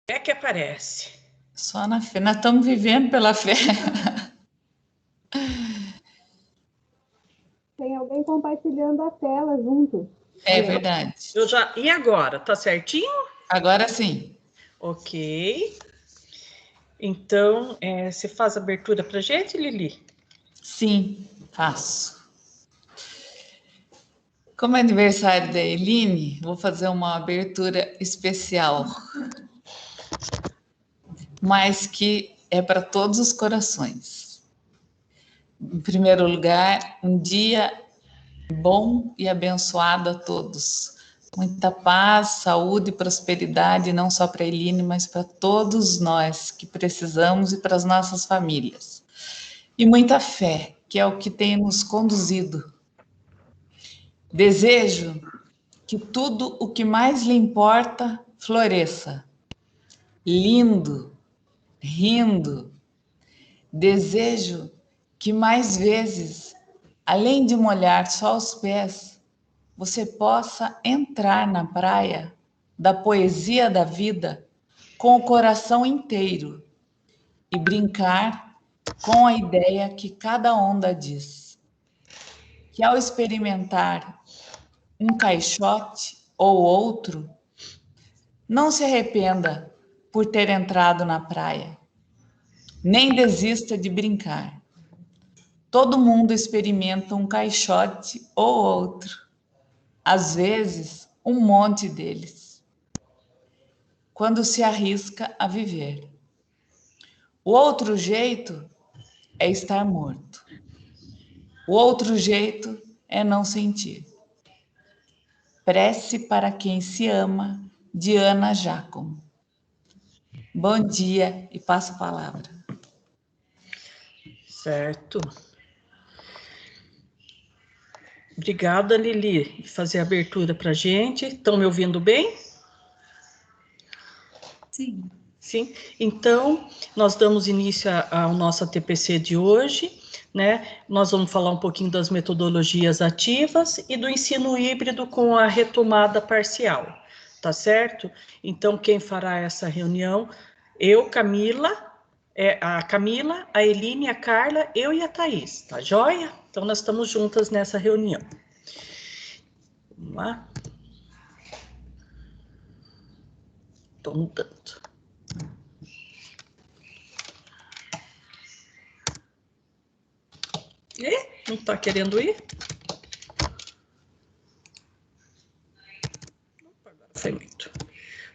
É que aparece. Só na fé. Nós estamos vivendo pela fé. Tem alguém compartilhando a tela junto. É verdade. E agora? Tá certinho? Agora sim. Ok. Então, você faz a abertura pra gente, Lili? Sim, faço. Como é aniversário da Eline, vou fazer uma abertura especial, mas que é para todos os corações. Em primeiro lugar, um dia bom e abençoado a todos. Muita paz, saúde e prosperidade, não só para a Eline, mas para todos nós que precisamos e para as nossas famílias. E muita fé, que é o que tem nos conduzido. Desejo que tudo o que mais lhe importa floresça. Lindo, rindo. Desejo que mais vezes, além de molhar só os pés, você possa entrar na praia da poesia da vida com o coração inteiro e brincar com a ideia que cada onda diz. Que ao experimentar um caixote ou outro, não se arrependa por ter entrado na praia, nem desista de brincar. Todo mundo experimenta um caixote ou outro, às vezes um monte deles, quando se arrisca a viver. O outro jeito é estar morto. O outro jeito é não sentir. Prece para quem se ama, de Ana Giacomo. Bom dia e passo a palavra. Certo. Obrigada, Lili, por fazer a abertura para a gente. Estão me ouvindo bem? Sim. Sim. Então, nós damos início ao nosso TPC de hoje, né? Nós vamos falar um pouquinho das metodologias ativas e do ensino híbrido com a retomada parcial, tá certo? Então, quem fará essa reunião? Eu, Camila, a Camila, a Eline, a Carla, eu e a Thaís, tá joia? Então, nós estamos juntas nessa reunião. Vamos lá. Estou mudando. Não está querendo ir? Foi muito.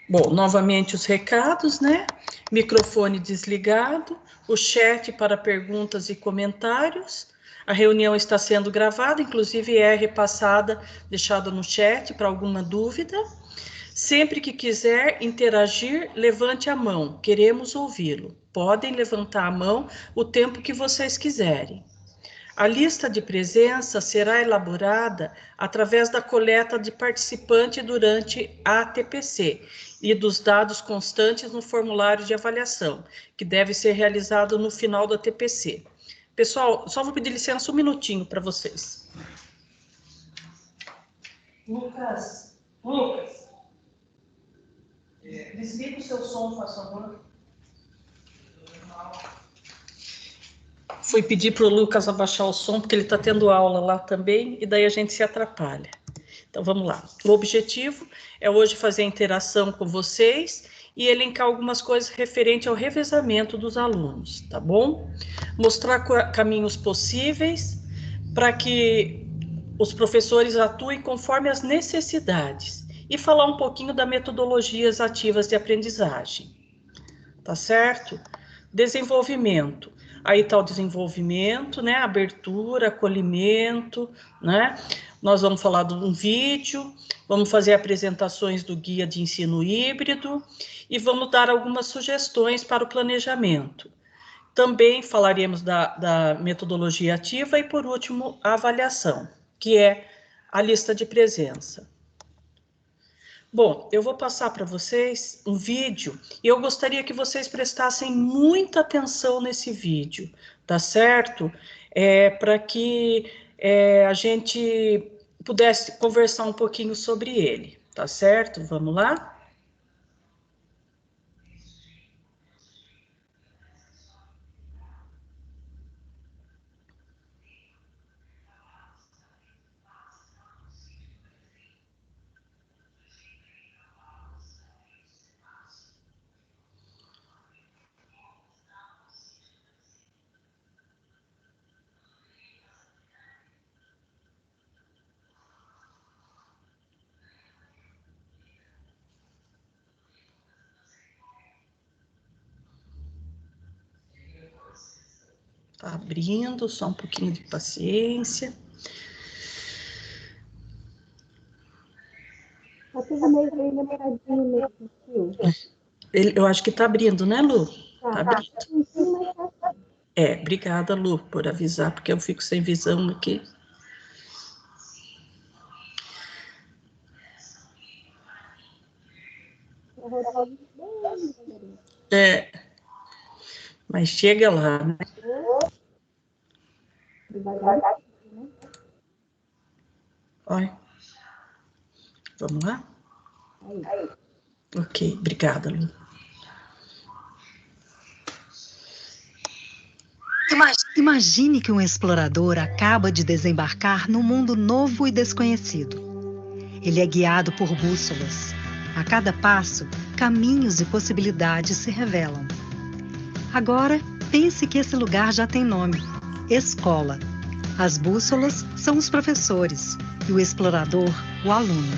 Bom, novamente os recados, né? Microfone desligado, o chat para perguntas e comentários. A reunião está sendo gravada, inclusive é repassada, deixada no chat para alguma dúvida. Sempre que quiser interagir, levante a mão, queremos ouvi-lo. Podem levantar a mão o tempo que vocês quiserem. A lista de presença será elaborada através da coleta de participante durante a TPC e dos dados constantes no formulário de avaliação, que deve ser realizado no final da TPC. Pessoal, só vou pedir licença um minutinho para vocês. Lucas, desliga o seu som, por favor. Fui pedir para o Lucas abaixar o som, porque ele está tendo aula lá também, e daí a gente se atrapalha. Então, vamos lá. O objetivo é hoje fazer a interação com vocês e elencar algumas coisas referente ao revezamento dos alunos, tá bom? Mostrar caminhos possíveis para que os professores atuem conforme as necessidades e falar um pouquinho das metodologias ativas de aprendizagem, tá certo? Desenvolvimento. Aí está o desenvolvimento, né? Abertura, acolhimento, né? Nós vamos falar de um vídeo, vamos fazer apresentações do guia de ensino híbrido e vamos dar algumas sugestões para o planejamento. Também falaremos da metodologia ativa e, por último, a avaliação, que é a lista de presença. Bom, eu vou passar para vocês um vídeo e eu gostaria que vocês prestassem muita atenção nesse vídeo, tá certo? Para que a gente pudesse conversar um pouquinho sobre ele, tá certo? Vamos lá? Tá abrindo, só um pouquinho de paciência. Tá tudo meio demoradinho mesmo, tio. Eu acho que tá abrindo, né, Lu? Tá Tá. abrindo. Sim, mas tá. Obrigada, Lu, por avisar, porque eu fico sem visão aqui. Tá rodando bem devagarinho. Mas chega lá, né? Devagar, né? Olha. Vamos lá? Aí. Ok, obrigada, Lu. Imagine que um explorador acaba de desembarcar num mundo novo e desconhecido. Ele é guiado por bússolas. A cada passo, caminhos e possibilidades se revelam. Agora, pense que esse lugar já tem nome: escola. As bússolas são os professores e o explorador, o aluno.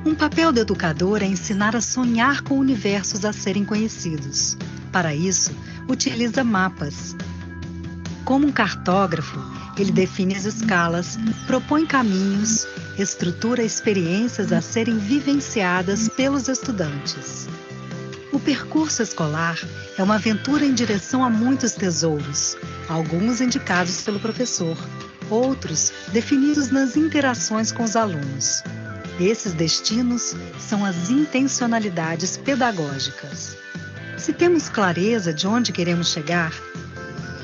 Um papel do educador é ensinar a sonhar com universos a serem conhecidos. Para isso, utiliza mapas. Como um cartógrafo, ele define as escalas, propõe caminhos, estrutura experiências a serem vivenciadas pelos estudantes. O percurso escolar é uma aventura em direção a muitos tesouros, alguns indicados pelo professor, outros definidos nas interações com os alunos. Esses destinos são as intencionalidades pedagógicas. Se temos clareza de onde queremos chegar,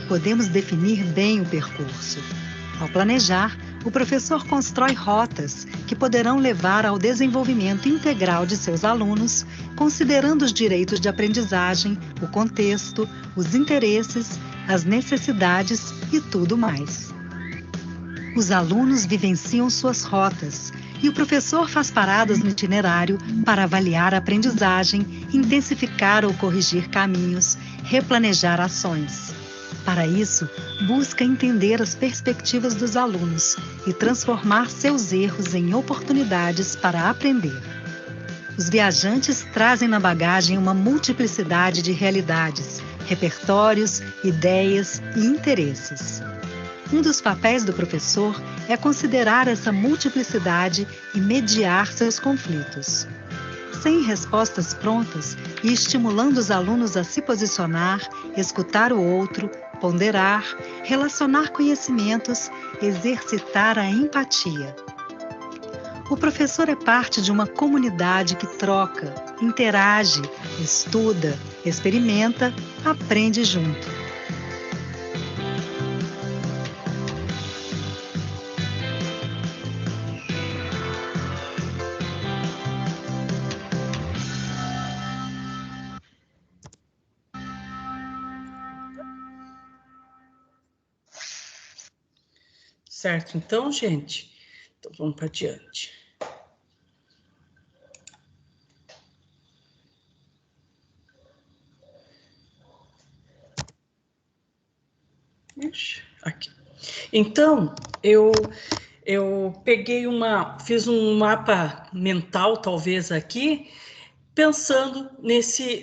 podemos definir bem o percurso. Ao planejar, o professor constrói rotas que poderão levar ao desenvolvimento integral de seus alunos, considerando os direitos de aprendizagem, o contexto, os interesses, as necessidades e tudo mais. Os alunos vivenciam suas rotas e o professor faz paradas no itinerário para avaliar a aprendizagem, intensificar ou corrigir caminhos, replanejar ações. Para isso, busca entender as perspectivas dos alunos e transformar seus erros em oportunidades para aprender. Os viajantes trazem na bagagem uma multiplicidade de realidades, repertórios, ideias e interesses. Um dos papéis do professor é considerar essa multiplicidade e mediar seus conflitos. Sem respostas prontas e estimulando os alunos a se posicionar, escutar o outro, ponderar, relacionar conhecimentos, exercitar a empatia. O professor é parte de uma comunidade que troca, interage, estuda, experimenta, aprende junto. Certo, então, gente, então vamos para adiante. Aqui. Então, eu fiz um mapa mental, talvez aqui, pensando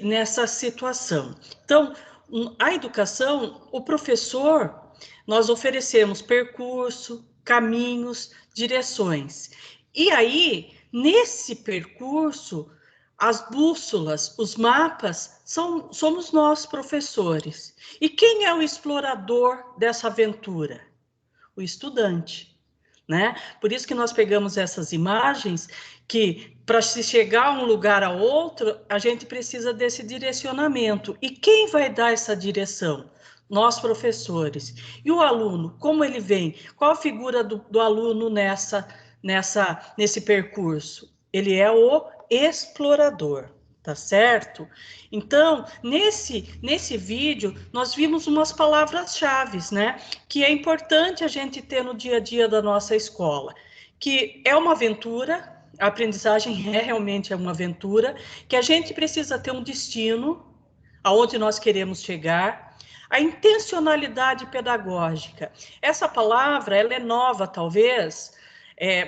nessa situação. Então, a educação, o professor, nós oferecemos percurso, caminhos, direções. E aí, nesse percurso, as bússolas, os mapas, somos nós, professores. E quem é o explorador dessa aventura? O estudante, né? Por isso que nós pegamos essas imagens que, para se chegar a um lugar a outro, a gente precisa desse direcionamento. E quem vai dar essa direção? Nós, professores. E o aluno, como ele vem? Qual a figura do aluno nesse percurso? Ele é o explorador, tá certo? Então, nesse vídeo, nós vimos umas palavras-chave, né? Que é importante a gente ter no dia a dia da nossa escola, que é uma aventura, a aprendizagem realmente é uma aventura, que a gente precisa ter um destino, aonde nós queremos chegar, a intencionalidade pedagógica. Essa palavra, ela é nova, talvez,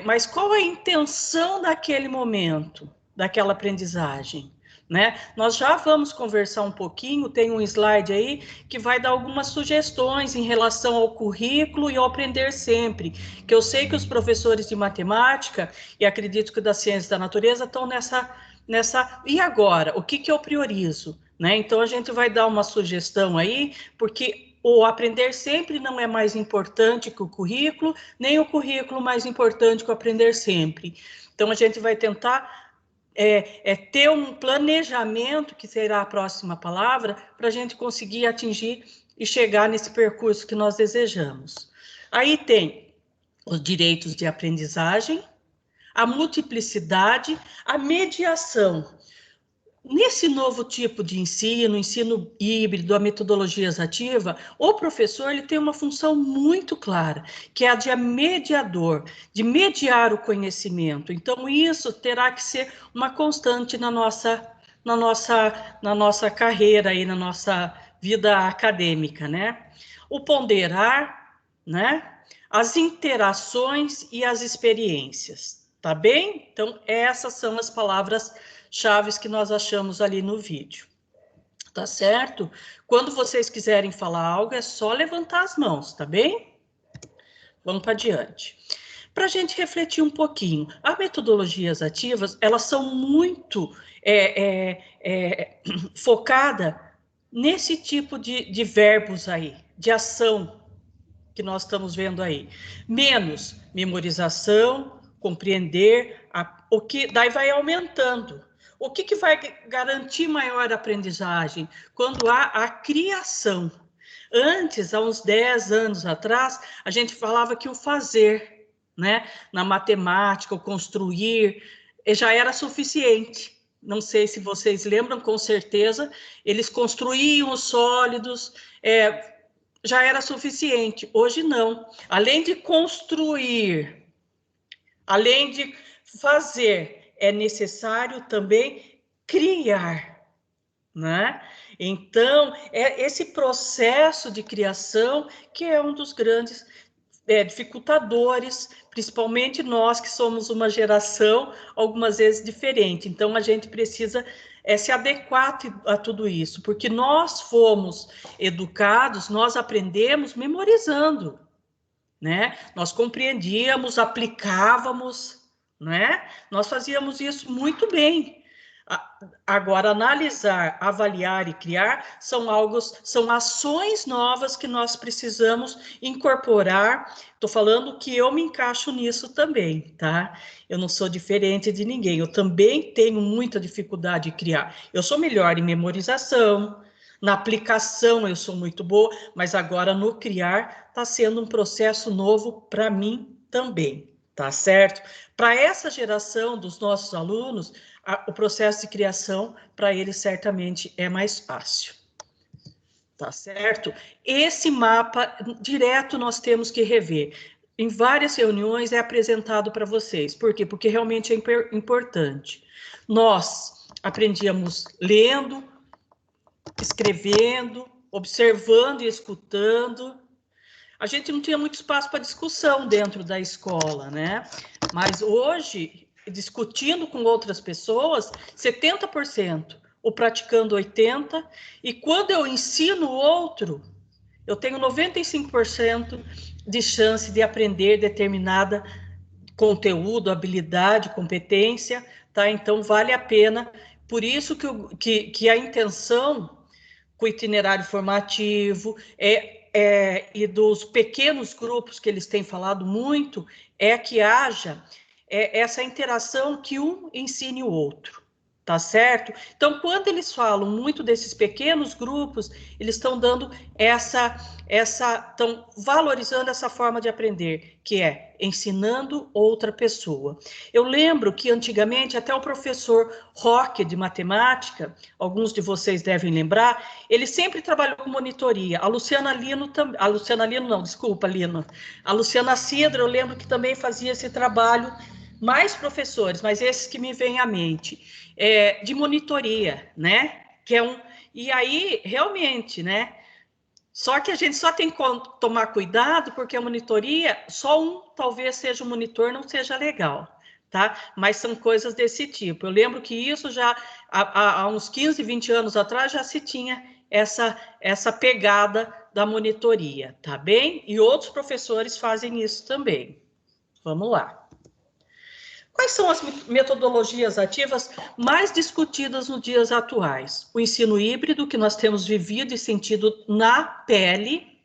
mas qual a intenção daquele momento, daquela aprendizagem? né? Nós já vamos conversar um pouquinho, tem um slide aí que vai dar algumas sugestões em relação ao currículo e ao aprender sempre, que eu sei que os professores de matemática, e acredito que da ciência da natureza, estão nessa... E agora? O que eu priorizo? Né? Então, a gente vai dar uma sugestão aí, porque o aprender sempre não é mais importante que o currículo, nem o currículo mais importante que o aprender sempre. Então, a gente vai tentar ter um planejamento, que será a próxima palavra, para a gente conseguir atingir e chegar nesse percurso que nós desejamos. Aí tem os direitos de aprendizagem, a multiplicidade, a mediação. Nesse novo tipo de ensino híbrido, a metodologias ativa, o professor ele tem uma função muito clara, que é a de mediador, de mediar o conhecimento. Então, isso terá que ser uma constante na nossa carreira, aí, na nossa vida acadêmica, né? O ponderar, né? As interações e as experiências, tá bem? Então, essas são as palavras chaves que nós achamos ali no vídeo, tá certo? Quando vocês quiserem falar algo, é só levantar as mãos, tá bem? Vamos para adiante. Para a gente refletir um pouquinho, as metodologias ativas, elas são muito focadas nesse tipo de verbos aí, de ação que nós estamos vendo aí. Menos memorização, compreender, o que daí vai aumentando. O que vai garantir maior aprendizagem? Quando há a criação. Antes, há uns 10 anos atrás, a gente falava que o fazer, né? Na matemática, o construir, já era suficiente. Não sei se vocês lembram, com certeza, eles construíam os sólidos, já era suficiente. Hoje não. Além de construir, além de fazer, é necessário também criar, né? Então, é esse processo de criação que é um dos grandes dificultadores, principalmente nós que somos uma geração algumas vezes diferente. Então, a gente precisa se adequar a tudo isso, porque nós fomos educados, nós aprendemos memorizando, né? Nós compreendíamos, aplicávamos, né? Nós fazíamos isso muito bem. Agora, analisar, avaliar e criar são ações novas que nós precisamos incorporar. Estou falando que eu me encaixo nisso também, tá? Eu não sou diferente de ninguém. Eu também tenho muita dificuldade de criar. Eu sou melhor em memorização, na aplicação eu sou muito boa, mas agora no criar está sendo um processo novo para mim também, tá certo? Para essa geração dos nossos alunos, o processo de criação, para eles, certamente é mais fácil. Tá certo? Esse mapa, direto, nós temos que rever. Em várias reuniões é apresentado para vocês. Por quê? Porque realmente é importante. Nós aprendíamos lendo, escrevendo, observando e escutando. A gente não tinha muito espaço para discussão dentro da escola, né? Mas hoje, discutindo com outras pessoas, 70%, o praticando 80%, e quando eu ensino o outro, eu tenho 95% de chance de aprender determinada conteúdo, habilidade, competência, tá? Então, vale a pena. Por isso que a intenção com o itinerário formativo e dos pequenos grupos que eles têm falado muito, é que haja essa interação que um ensine o outro, tá certo? Então, quando eles falam muito desses pequenos grupos, eles estão dando estão valorizando essa forma de aprender, que é ensinando outra pessoa. Eu lembro que antigamente até o professor Roque de matemática, alguns de vocês devem lembrar, ele sempre trabalhou com monitoria. A Luciana Lino a Luciana Cidra, eu lembro que também fazia esse trabalho, mais professores, mas esses que me vêm à mente, de monitoria, né? E aí, realmente, né? Só que a gente só tem que tomar cuidado, porque a monitoria, só um talvez seja o monitor, não seja legal, tá? Mas são coisas desse tipo. Eu lembro que isso já, há uns 15, 20 anos atrás, já se tinha essa pegada da monitoria, tá bem? E outros professores fazem isso também. Vamos lá. Quais são as metodologias ativas mais discutidas nos dias atuais? O ensino híbrido, que nós temos vivido e sentido na pele.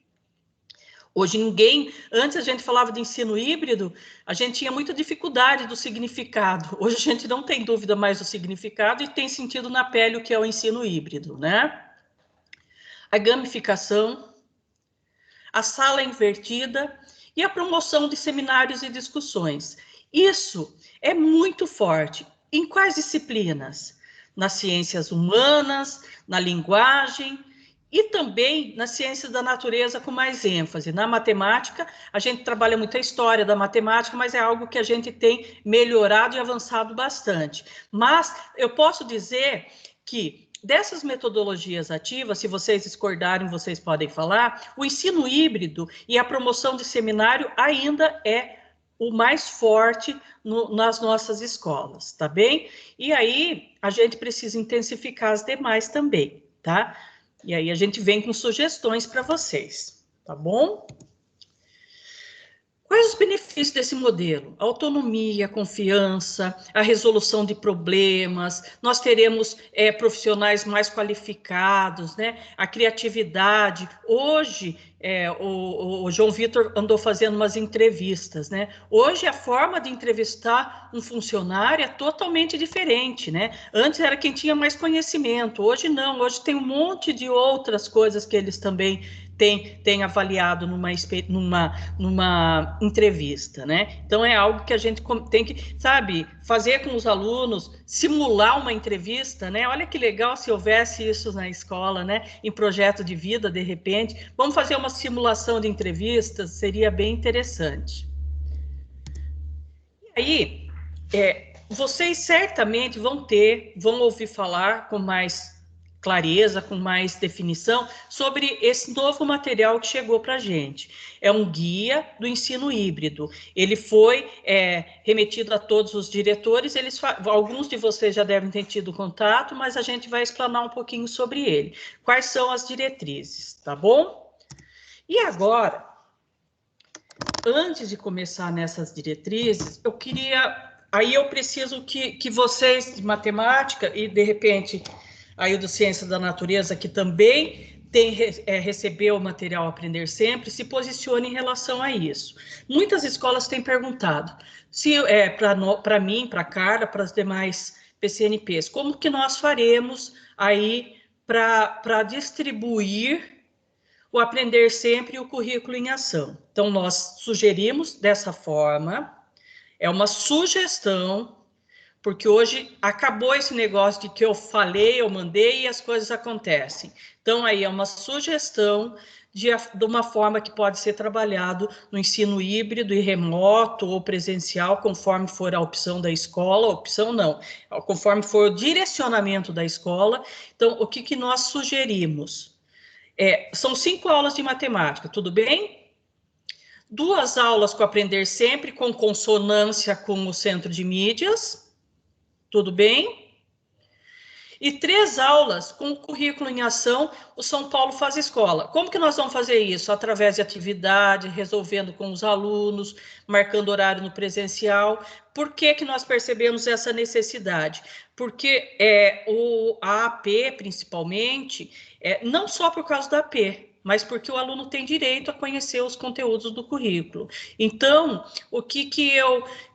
Hoje antes a gente falava de ensino híbrido, a gente tinha muita dificuldade do significado. Hoje a gente não tem dúvida mais do significado e tem sentido na pele o que é o ensino híbrido, né? A gamificação, a sala invertida e a promoção de seminários e discussões. Isso é muito forte. Em quais disciplinas? Nas ciências humanas, na linguagem e também nas ciências da natureza com mais ênfase. Na matemática, a gente trabalha muito a história da matemática, mas é algo que a gente tem melhorado e avançado bastante. Mas eu posso dizer que dessas metodologias ativas, se vocês discordarem, vocês podem falar, o ensino híbrido e a promoção de seminário ainda é o mais forte nas nossas escolas, tá bem? E aí, a gente precisa intensificar as demais também, tá? E aí, a gente vem com sugestões para vocês, tá bom? Quais os benefícios desse modelo? A autonomia, a confiança, a resolução de problemas, nós teremos profissionais mais qualificados, né? A criatividade. Hoje, o João Vitor andou fazendo umas entrevistas, né? Hoje, a forma de entrevistar um funcionário é totalmente diferente, né? Antes era quem tinha mais conhecimento, hoje não. Hoje tem um monte de outras coisas que eles também tem avaliado numa entrevista, né? Então, é algo que a gente tem que, sabe, fazer com os alunos, simular uma entrevista, né? Olha que legal se houvesse isso na escola, né? Em projeto de vida, de repente. Vamos fazer uma simulação de entrevistas, seria bem interessante. E aí, vocês certamente vão ouvir falar com mais clareza, com mais definição, sobre esse novo material que chegou para a gente. É um guia do ensino híbrido. Ele foi remetido a todos os diretores, alguns de vocês já devem ter tido contato, mas a gente vai explanar um pouquinho sobre ele. Quais são as diretrizes, tá bom? E agora, antes de começar nessas diretrizes, eu preciso que vocês, de matemática e, de repente, aí o do Ciência da Natureza, que também recebeu o material Aprender Sempre, se posicione em relação a isso. Muitas escolas têm perguntado, para mim, para a Carla, para as demais PCNPs, como que nós faremos aí para distribuir o Aprender Sempre e o currículo em ação? Então, nós sugerimos dessa forma, é uma sugestão, porque hoje acabou esse negócio de que eu falei, eu mandei e as coisas acontecem. Então, aí é uma sugestão de uma forma que pode ser trabalhado no ensino híbrido e remoto ou presencial, conforme for a opção da escola, opção não, conforme for o direcionamento da escola. Então, o que nós sugerimos? São 5 aulas de matemática, tudo bem? 2 aulas com Aprender Sempre, com consonância com o Centro de Mídias, tudo bem? E 3 aulas com o currículo em ação, o São Paulo Faz Escola. Como que nós vamos fazer isso? Através de atividade, resolvendo com os alunos, marcando horário no presencial. Por que nós percebemos essa necessidade? Porque a AP, principalmente, não só por causa da AP, mas porque o aluno tem direito a conhecer os conteúdos do currículo. Então, o que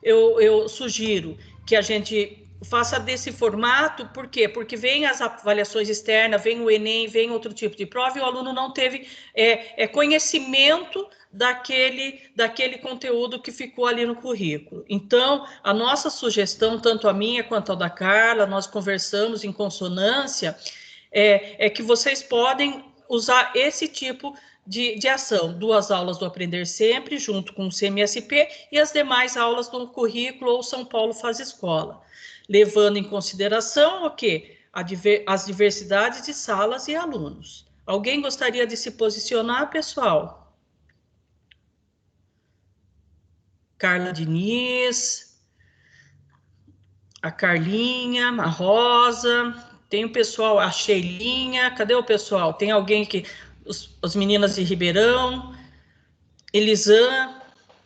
eu sugiro? Que a gente faça desse formato, por quê? Porque vem as avaliações externas, vem o Enem, vem outro tipo de prova, e o aluno não teve conhecimento daquele conteúdo que ficou ali no currículo. Então, a nossa sugestão, tanto a minha quanto a da Carla, nós conversamos em consonância, é que vocês podem usar esse tipo de ação, 2 aulas do Aprender Sempre, junto com o CMSP, e as demais aulas do currículo ou São Paulo Faz Escola, levando em consideração o quê? As diversidades de salas e alunos. Alguém gostaria de se posicionar, pessoal? Carla Diniz, a Carlinha, a Rosa, tem o pessoal, a Sheilinha, cadê o pessoal? Tem alguém que, as meninas de Ribeirão, Elisan,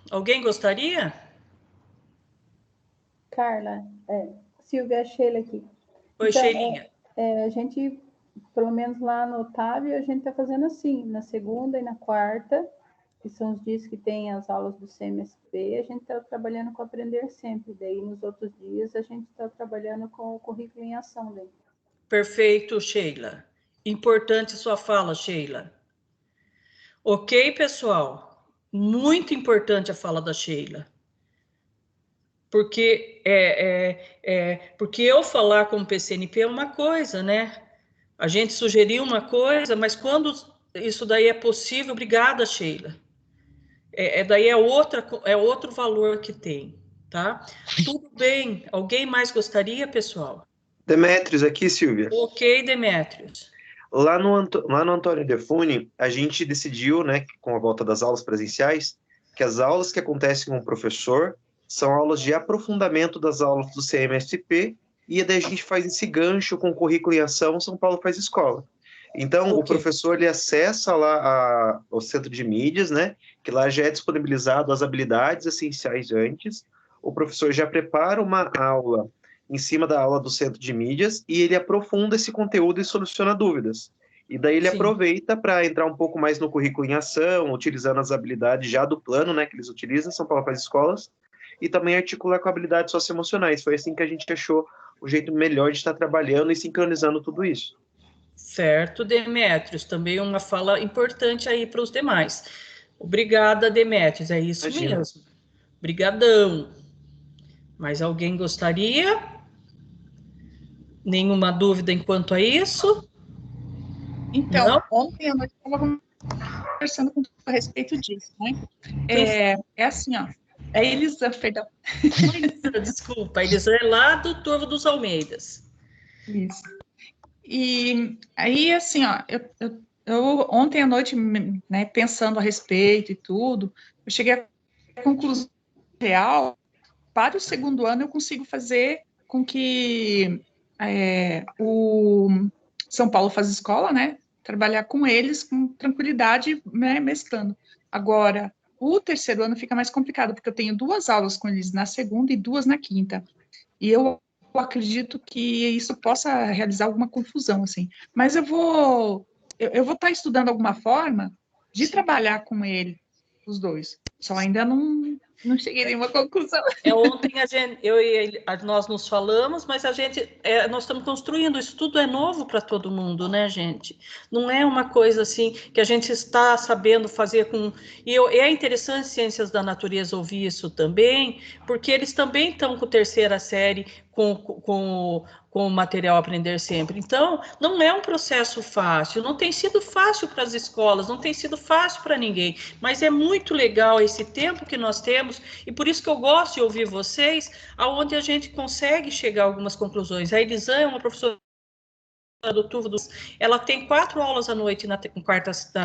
alguém gostaria? Carla, Silvia, Sheila aqui. Oi, Então, Sheilinha. a gente, pelo menos lá no Otávio, a gente está fazendo assim, na segunda e na quarta, que são os dias que tem as aulas do CMSP, a gente está trabalhando com Aprender Sempre. Daí, nos outros dias, a gente está trabalhando com o currículo em ação. Daí. Perfeito, Sheila. Importante sua fala, Sheila. Ok, pessoal? Muito importante a fala da Sheila. Porque, porque eu falar como PCNP é uma coisa, né? A gente sugeriu uma coisa, mas quando isso daí é possível, obrigada, Sheila. Daí é outro valor que tem, tá? Tudo bem. Alguém mais gostaria, pessoal? Demétrios aqui, Silvia. Ok, Demétrios. Lá no Antônio Defune, a gente decidiu, né, com a volta das aulas presenciais, que as aulas que acontecem com o professor são aulas de aprofundamento das aulas do CMSP, e daí a gente faz esse gancho com o currículo em ação, São Paulo faz escola. Então, o professor, ele acessa lá o centro de mídias, né, que lá já é disponibilizado as habilidades essenciais antes, o professor já prepara uma aula em cima da aula do centro de mídias, e ele aprofunda esse conteúdo e soluciona dúvidas. E daí ele aproveita para entrar um pouco mais no currículo em ação, utilizando as habilidades já do plano, né, que eles utilizam, São Paulo faz escolas, e também articular com habilidades socioemocionais. Foi assim que a gente achou o jeito melhor de estar trabalhando e sincronizando tudo isso. Certo, Demétrios, também uma fala importante aí para os demais. Obrigada, Demétrios, é isso mesmo. Obrigadão. Mais alguém gostaria? Nenhuma dúvida enquanto a isso? Então, não? Ontem à noite eu estava conversando com a respeito disso, né? É assim, ó. É Elisan, perdão. Desculpa, a Elisan é lá do Torvo dos Almeidas. Isso. E aí, assim, ó, eu ontem à noite, né, pensando a respeito e tudo, eu cheguei à conclusão real, para o segundo ano eu consigo fazer com que o São Paulo faz escola, né, trabalhar com eles com tranquilidade, né, mesclando. Agora, o terceiro ano fica mais complicado, porque eu tenho 2 aulas com eles na segunda e 2 na quinta. E eu acredito que isso possa realizar alguma confusão, assim. Mas eu vou estar estudando alguma forma de trabalhar com ele, os dois. Só ainda não cheguei a nenhuma conclusão. Ontem nós nos falamos, mas nós estamos construindo, isso tudo é novo para todo mundo, né, gente? Não é uma coisa assim que a gente está sabendo fazer com... é interessante Ciências da Natureza ouvir isso também, porque eles também estão com terceira série, com o material Aprender Sempre. Então, não é um processo fácil, não tem sido fácil para as escolas, não tem sido fácil para ninguém, mas é muito legal esse tempo que nós temos, e por isso que eu gosto de ouvir vocês, aonde a gente consegue chegar a algumas conclusões. A Elisan é uma professora do Turvo ela tem 4 aulas à noite na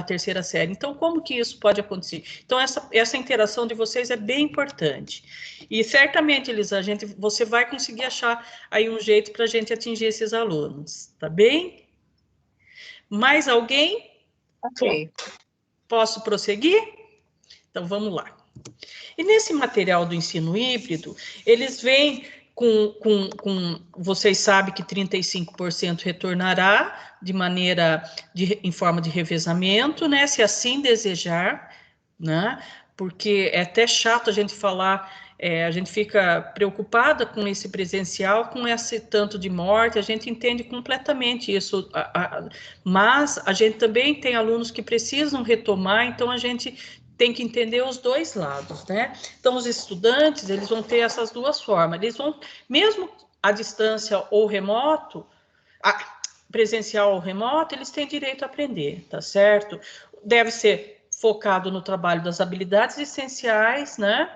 terceira série. Então, como que isso pode acontecer? Então, essa interação de vocês é bem importante. E certamente, Elisa, você vai conseguir achar aí um jeito para a gente atingir esses alunos, tá bem? Mais alguém? Ok. Posso prosseguir? Então, vamos lá. E nesse material do ensino híbrido, eles vêm vocês sabem que 35% retornará em forma de revezamento, né? Se assim desejar, né? Porque é até chato a gente falar, a gente fica preocupada com esse presencial, com esse tanto de morte, a gente entende completamente isso, mas a gente também tem alunos que precisam retomar, então a gente tem que entender os dois lados, né? Então, os estudantes, eles vão ter essas duas formas. Eles vão, mesmo à distância ou remoto, presencial ou remoto, eles têm direito a aprender, tá certo? Deve ser focado no trabalho das habilidades essenciais, né?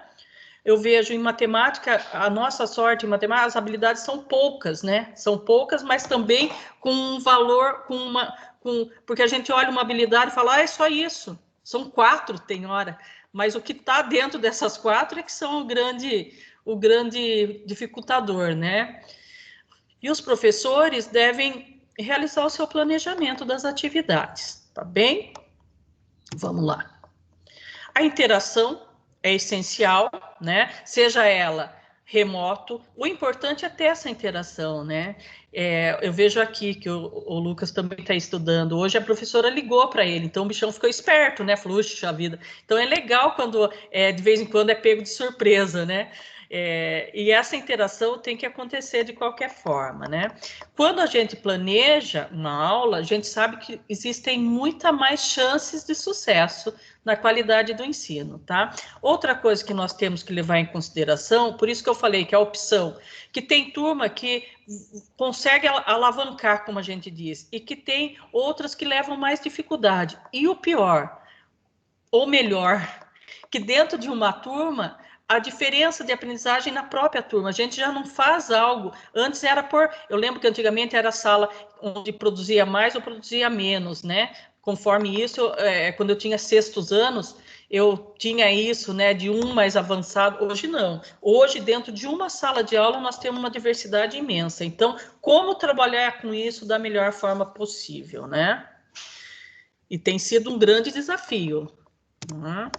Eu vejo em matemática, a nossa sorte em matemática, as habilidades são poucas, né? São poucas, mas também com um valor, porque a gente olha uma habilidade e fala, é só isso. São 4, tem hora, mas o que está dentro dessas 4 é que são o grande dificultador, né? E os professores devem realizar o seu planejamento das atividades, tá bem? Vamos lá. A interação é essencial, né? Seja ela remoto, o importante é ter essa interação, né? Eu vejo aqui que o Lucas também está estudando. Hoje a professora ligou para ele, então o bichão ficou esperto, né? Falou, puxa vida. Então é legal quando, de vez em quando, é pego de surpresa, né? E essa interação tem que acontecer de qualquer forma, né? Quando a gente planeja uma aula, a gente sabe que existem muitas mais chances de sucesso na qualidade do ensino, tá? Outra coisa que nós temos que levar em consideração, por isso que eu falei que a opção, que tem turma que consegue alavancar, como a gente diz, e que tem outras que levam mais dificuldade. E o pior, ou melhor, que dentro de uma turma, a diferença de aprendizagem na própria turma, a gente já não faz algo, antes era eu lembro que antigamente era sala onde produzia mais ou produzia menos, né? Conforme isso, quando eu tinha sextos anos, eu tinha isso, né, de um mais avançado. Hoje não. Hoje, dentro de uma sala de aula, nós temos uma diversidade imensa. Então, como trabalhar com isso da melhor forma possível, né? E tem sido um grande desafio. Né?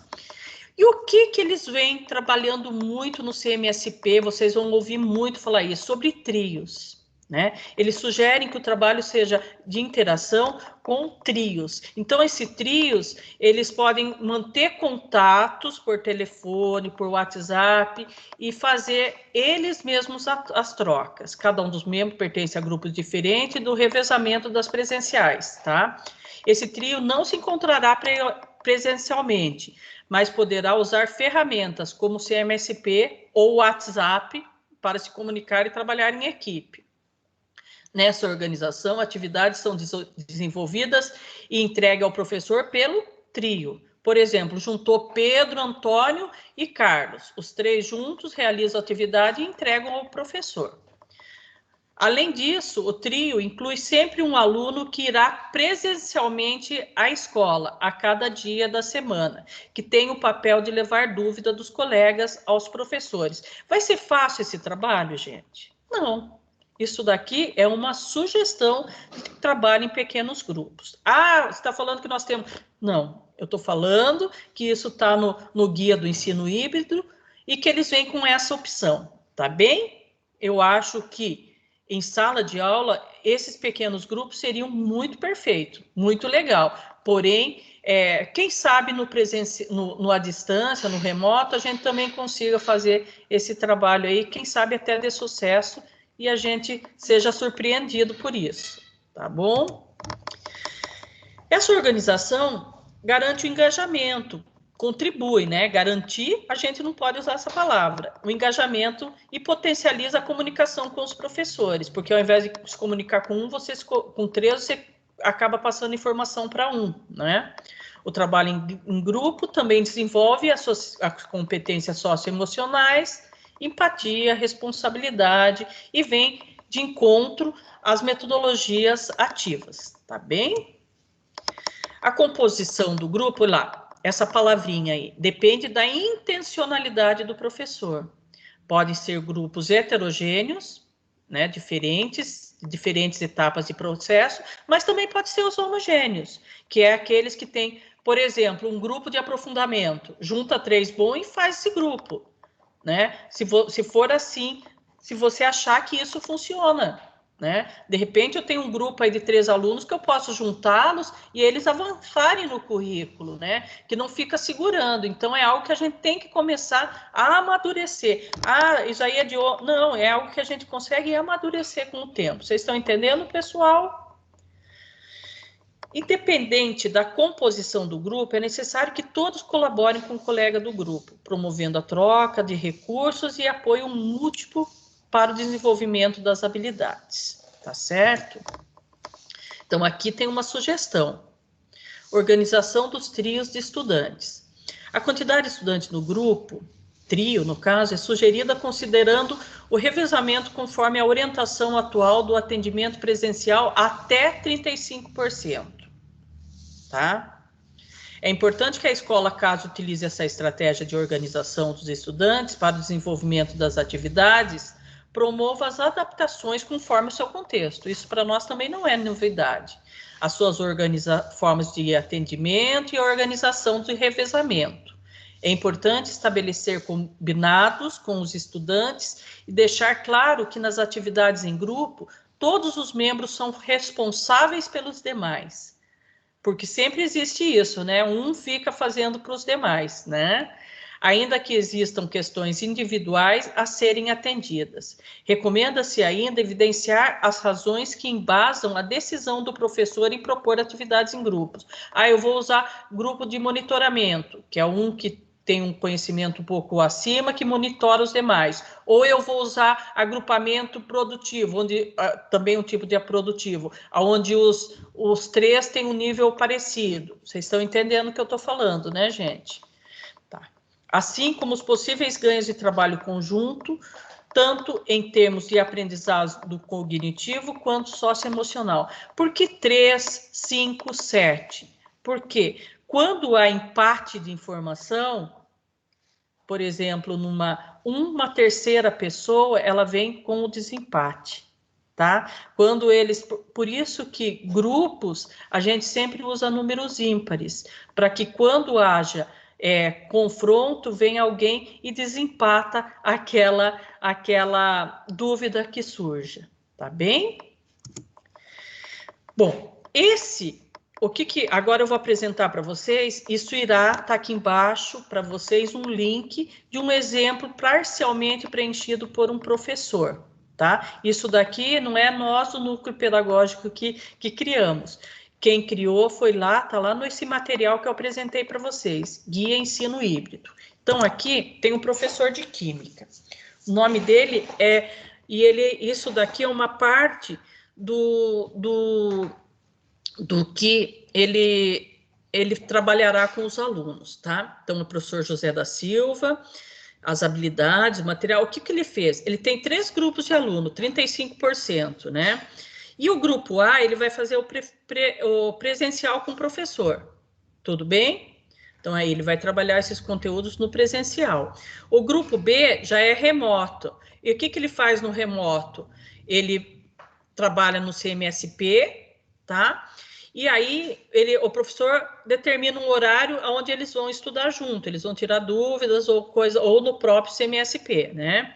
E o que eles vêm trabalhando muito no CMSP, vocês vão ouvir muito falar isso, sobre trios. Né? Eles sugerem que o trabalho seja de interação com trios. Então, esses trios, eles podem manter contatos por telefone, por WhatsApp, e fazer eles mesmos as trocas. Cada um dos membros pertence a grupos diferentes do revezamento das presenciais, tá? Esse trio não se encontrará presencialmente, mas poderá usar ferramentas como o CMSP ou o WhatsApp para se comunicar e trabalhar em equipe. Nessa organização, atividades são desenvolvidas e entregues ao professor pelo trio. Por exemplo, juntou Pedro, Antônio e Carlos. Os três juntos realizam a atividade e entregam ao professor. Além disso, o trio inclui sempre um aluno que irá presencialmente à escola a cada dia da semana, que tem o papel de levar dúvida dos colegas aos professores. Vai ser fácil esse trabalho, gente? Não. Isso daqui é uma sugestão de trabalho em pequenos grupos. Ah, você está falando que nós temos... Não, eu estou falando que isso está no guia do ensino híbrido e que eles vêm com essa opção, tá bem? Eu acho que em sala de aula, esses pequenos grupos seriam muito perfeitos, muito legal. Porém, quem sabe no à distância, no remoto, a gente também consiga fazer esse trabalho aí, quem sabe até dê sucesso e a gente seja surpreendido por isso, tá bom? Essa organização garante o engajamento, contribui, né? Garantir, a gente não pode usar essa palavra. O engajamento e potencializa a comunicação com os professores, porque ao invés de se comunicar com com três, você acaba passando informação para um, né? O trabalho em grupo também desenvolve as competências socioemocionais, empatia, responsabilidade e vem de encontro às metodologias ativas, tá bem? A composição do grupo, essa palavrinha aí, depende da intencionalidade do professor. Podem ser grupos heterogêneos, né, diferentes etapas de processo, mas também pode ser os homogêneos, que é aqueles que têm, por exemplo, um grupo de aprofundamento, junta 3 bons e faz esse grupo. Né? Se for assim, se você achar que isso funciona, né? De repente eu tenho um grupo aí de 3 alunos que eu posso juntá-los e eles avançarem no currículo, né? Que não fica segurando. Então é algo que a gente tem que começar a amadurecer. Ah, isso aí é de... Não, é algo que a gente consegue amadurecer com o tempo. Vocês estão entendendo, pessoal? Independente da composição do grupo, é necessário que todos colaborem com o colega do grupo, promovendo a troca de recursos e apoio mútuo para o desenvolvimento das habilidades, tá certo? Então, aqui tem uma sugestão. Organização dos trios de estudantes. A quantidade de estudantes no grupo, trio, no caso, é sugerida considerando o revezamento conforme a orientação atual do atendimento presencial até 35%. Tá? É importante que a escola, caso utilize essa estratégia de organização dos estudantes para o desenvolvimento das atividades, promova as adaptações conforme o seu contexto. Isso para nós também não é novidade. As suas formas de atendimento e a organização de revezamento. É importante estabelecer combinados com os estudantes e deixar claro que nas atividades em grupo, todos os membros são responsáveis pelos demais. Porque sempre existe isso, né? Um fica fazendo para os demais, né? Ainda que existam questões individuais a serem atendidas. Recomenda-se ainda evidenciar as razões que embasam a decisão do professor em propor atividades em grupos. Eu vou usar grupo de monitoramento, que é um que tem um conhecimento um pouco acima, que monitora os demais. Ou eu vou usar agrupamento produtivo, onde também um tipo de produtivo, onde os três têm um nível parecido. Vocês estão entendendo o que eu estou falando, né, gente? Tá. Assim como os possíveis ganhos de trabalho conjunto, tanto em termos de aprendizado cognitivo quanto socioemocional. Por que 3, 5, 7? Por quê? Quando há empate de informação, por exemplo, uma terceira pessoa, ela vem com o desempate, tá? Por isso que grupos, a gente sempre usa números ímpares, para que quando haja confronto, vem alguém e desempata aquela dúvida que surja, tá bem? Bom, agora eu vou apresentar para vocês, isso irá estar aqui embaixo para vocês um link de um exemplo parcialmente preenchido por um professor, tá? Isso daqui não é nós do núcleo pedagógico que criamos. Quem criou foi tá lá nesse material que eu apresentei para vocês, Guia Ensino Híbrido. Então, aqui tem um professor de Química. O nome dele isso daqui é uma parte do que ele trabalhará com os alunos, tá? Então, o professor José da Silva, as habilidades, o material, o que ele fez? Ele tem 3 grupos de aluno, 35%, né? E o grupo A, ele vai fazer o presencial com o professor, tudo bem? Então, aí ele vai trabalhar esses conteúdos no presencial. O grupo B já é remoto. E o que ele faz no remoto? Ele trabalha no CMSP, tá? E aí, o professor determina um horário onde eles vão estudar junto, eles vão tirar dúvidas ou no próprio CMSP, né?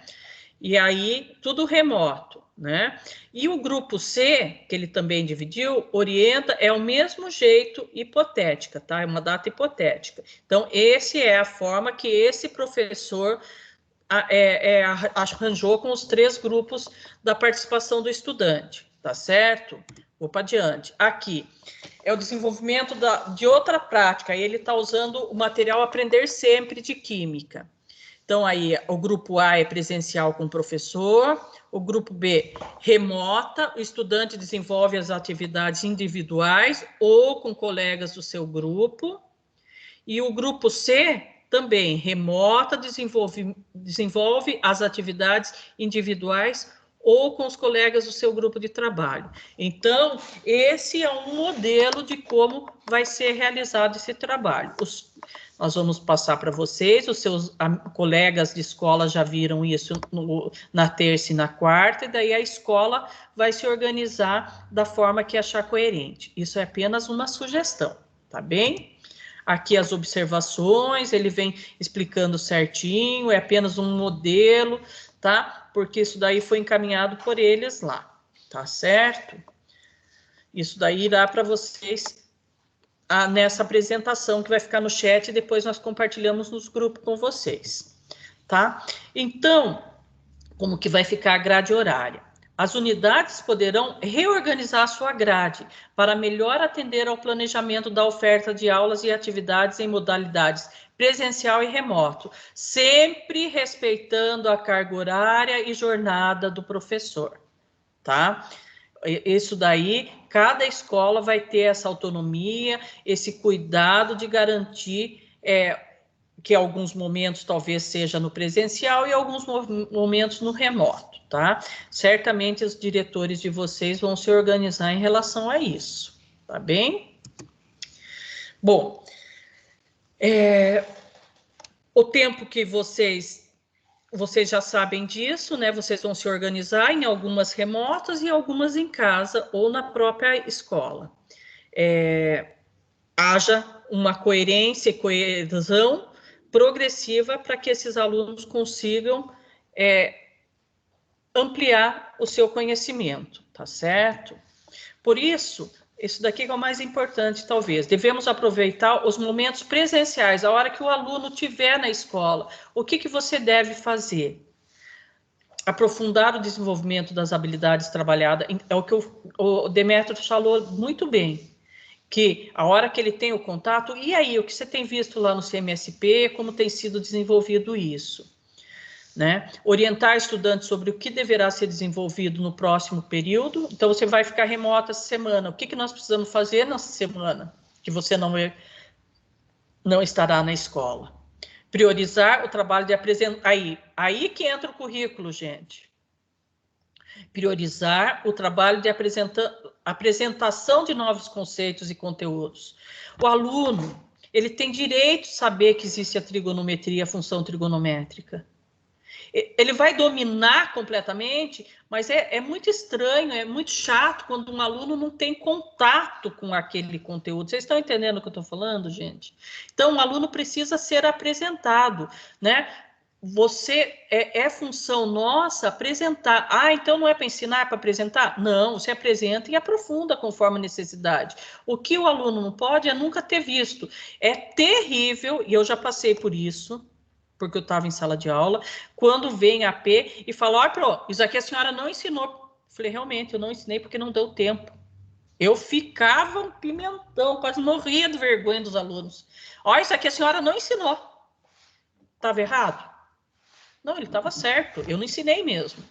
E aí, tudo remoto, né? E o grupo C, que ele também dividiu, orienta, é o mesmo jeito hipotética, tá? É uma data hipotética. Então, essa é a forma que esse professor arranjou com os 3 grupos da participação do estudante, tá certo? Vou para adiante. Aqui é o desenvolvimento de outra prática, aí ele está usando o material Aprender Sempre de Química. Então, aí, o grupo A é presencial com o professor, o grupo B, remota, o estudante desenvolve as atividades individuais ou com colegas do seu grupo, e o grupo C, também, remota, desenvolve as atividades individuais ou com os colegas do seu grupo de trabalho. Então, esse é um modelo de como vai ser realizado esse trabalho. Nós vamos passar para vocês, os seus colegas de escola já viram isso na terça e na quarta, e daí a escola vai se organizar da forma que achar coerente. Isso é apenas uma sugestão, tá bem? Aqui as observações, ele vem explicando certinho, é apenas um modelo, tá? Porque isso daí foi encaminhado por eles lá, tá certo? Isso daí irá para vocês nessa apresentação que vai ficar no chat e depois nós compartilhamos nos grupos com vocês, tá? Então, como que vai ficar a grade horária? As unidades poderão reorganizar a sua grade para melhor atender ao planejamento da oferta de aulas e atividades em modalidades presencial e remoto, sempre respeitando a carga horária e jornada do professor, tá? Isso daí, cada escola vai ter essa autonomia, esse cuidado de garantir que alguns momentos talvez seja no presencial e alguns momentos no remoto, tá? Certamente os diretores de vocês vão se organizar em relação a isso, tá bem? Bom, O tempo que vocês já sabem disso, né? Vocês vão se organizar em algumas remotas e algumas em casa ou na própria escola. Haja uma coerência e coesão progressiva para que esses alunos consigam ampliar o seu conhecimento, tá certo? Por isso, isso daqui é o mais importante, talvez. Devemos aproveitar os momentos presenciais, a hora que o aluno estiver na escola. O que você deve fazer? Aprofundar o desenvolvimento das habilidades trabalhadas. É o que o Demetrios falou muito bem, que a hora que ele tem o contato, e aí, o que você tem visto lá no CMSP, como tem sido desenvolvido isso? Né? Orientar estudantes sobre o que deverá ser desenvolvido no próximo período. Então, você vai ficar remoto essa semana. O que nós precisamos fazer nessa semana que você não estará na escola? Priorizar o trabalho de apresentação. Aí que entra o currículo, gente. Priorizar o trabalho de apresentação de novos conceitos e conteúdos. O aluno, ele tem direito de saber que existe a trigonometria, a função trigonométrica. Ele vai dominar completamente, mas é muito estranho, é muito chato quando um aluno não tem contato com aquele conteúdo. Vocês estão entendendo o que eu estou falando, gente? Então, o aluno precisa ser apresentado, né? É função nossa apresentar. Então não é para ensinar, é para apresentar? Não, você apresenta e aprofunda conforme a necessidade. O que o aluno não pode é nunca ter visto. É terrível, e eu já passei por isso, porque eu estava em sala de aula, quando vem a AP e fala, isso aqui a senhora não ensinou. Falei, realmente, eu não ensinei porque não deu tempo. Eu ficava um pimentão, quase morria de vergonha dos alunos. Isso aqui a senhora não ensinou. Estava errado? Não, ele estava certo, eu não ensinei mesmo.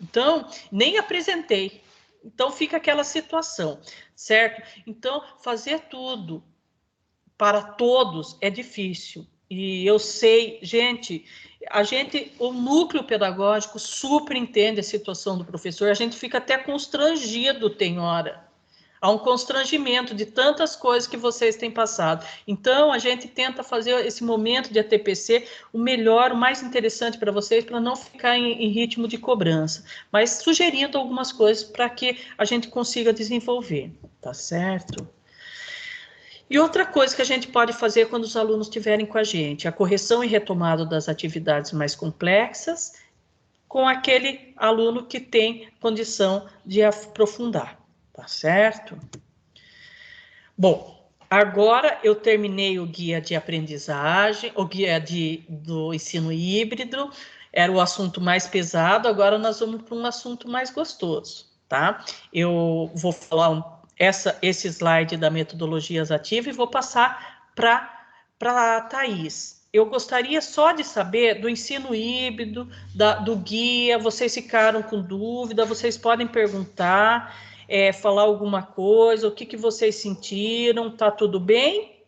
Então, nem apresentei. Então, fica aquela situação, certo? Então, fazer tudo para todos é difícil. E eu sei, gente, o núcleo pedagógico super entende a situação do professor, a gente fica até constrangido, tem hora. Há um constrangimento de tantas coisas que vocês têm passado. Então, a gente tenta fazer esse momento de ATPC o melhor, o mais interessante para vocês, para não ficar em ritmo de cobrança, mas sugerindo algumas coisas para que a gente consiga desenvolver, tá certo? E outra coisa que a gente pode fazer quando os alunos estiverem com a gente, a correção e retomada das atividades mais complexas com aquele aluno que tem condição de aprofundar, tá certo? Bom, agora eu terminei o guia de aprendizagem, o guia do ensino híbrido, era o assunto mais pesado, agora nós vamos para um assunto mais gostoso, tá? Eu vou falar esse slide da metodologias ativas e vou passar para a Thaís. Eu gostaria só de saber do ensino híbrido, do guia, vocês ficaram com dúvida, vocês podem perguntar, falar alguma coisa, o que vocês sentiram, tá tudo bem?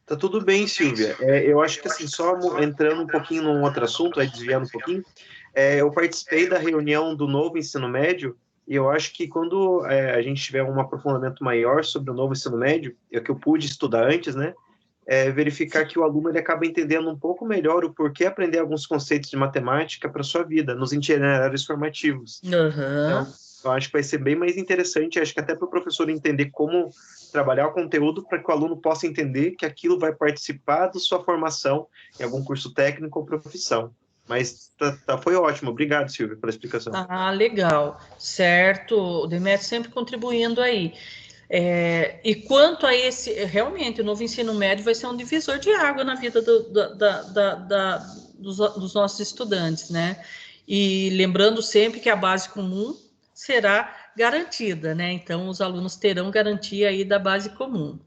Tá tudo bem, Silvia. Eu acho que, assim, só entrando um pouquinho num outro assunto, aí desviando um pouquinho, eu participei da reunião do novo ensino médio, e eu acho que quando a gente tiver um aprofundamento maior sobre o novo ensino médio, é que eu pude estudar antes, né, verificar que o aluno ele acaba entendendo um pouco melhor o porquê aprender alguns conceitos de matemática para sua vida, nos itinerários formativos. Então, eu acho que vai ser bem mais interessante, acho que até para o professor entender como trabalhar o conteúdo para que o aluno possa entender que aquilo vai participar da sua formação em algum curso técnico ou profissão. Mas foi ótimo. Obrigado, Silvia, pela explicação. Legal. Certo. O Demetrio sempre contribuindo aí. E quanto a realmente, o novo ensino médio vai ser um divisor de água na vida dos nossos estudantes, né? E lembrando sempre que a base comum será garantida, né? Então, os alunos terão garantia aí da base comum,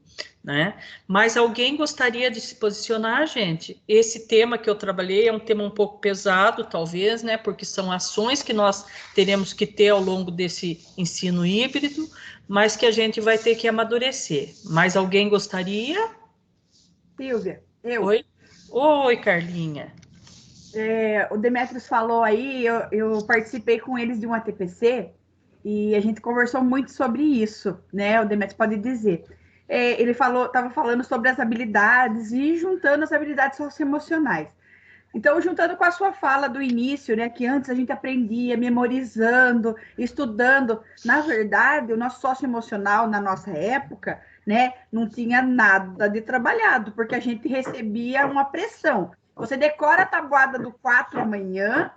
né? Mas alguém gostaria de se posicionar, gente? Esse tema que eu trabalhei é um tema um pouco pesado, talvez, né? Porque são ações que nós teremos que ter ao longo desse ensino híbrido, mas que a gente vai ter que amadurecer. Mas alguém gostaria? Silvia, eu. Oi, Carlinha. O Demetrios falou aí, eu participei com eles de um ATPC e a gente conversou muito sobre isso, né? O Demetrios pode dizer. ele estava falando sobre as habilidades e juntando as habilidades socioemocionais. Então, juntando com a sua fala do início, né, que antes a gente aprendia memorizando, estudando, na verdade, o nosso socioemocional na nossa época, né, não tinha nada de trabalhado, porque a gente recebia uma pressão. Você decora a tabuada do 4 amanhã,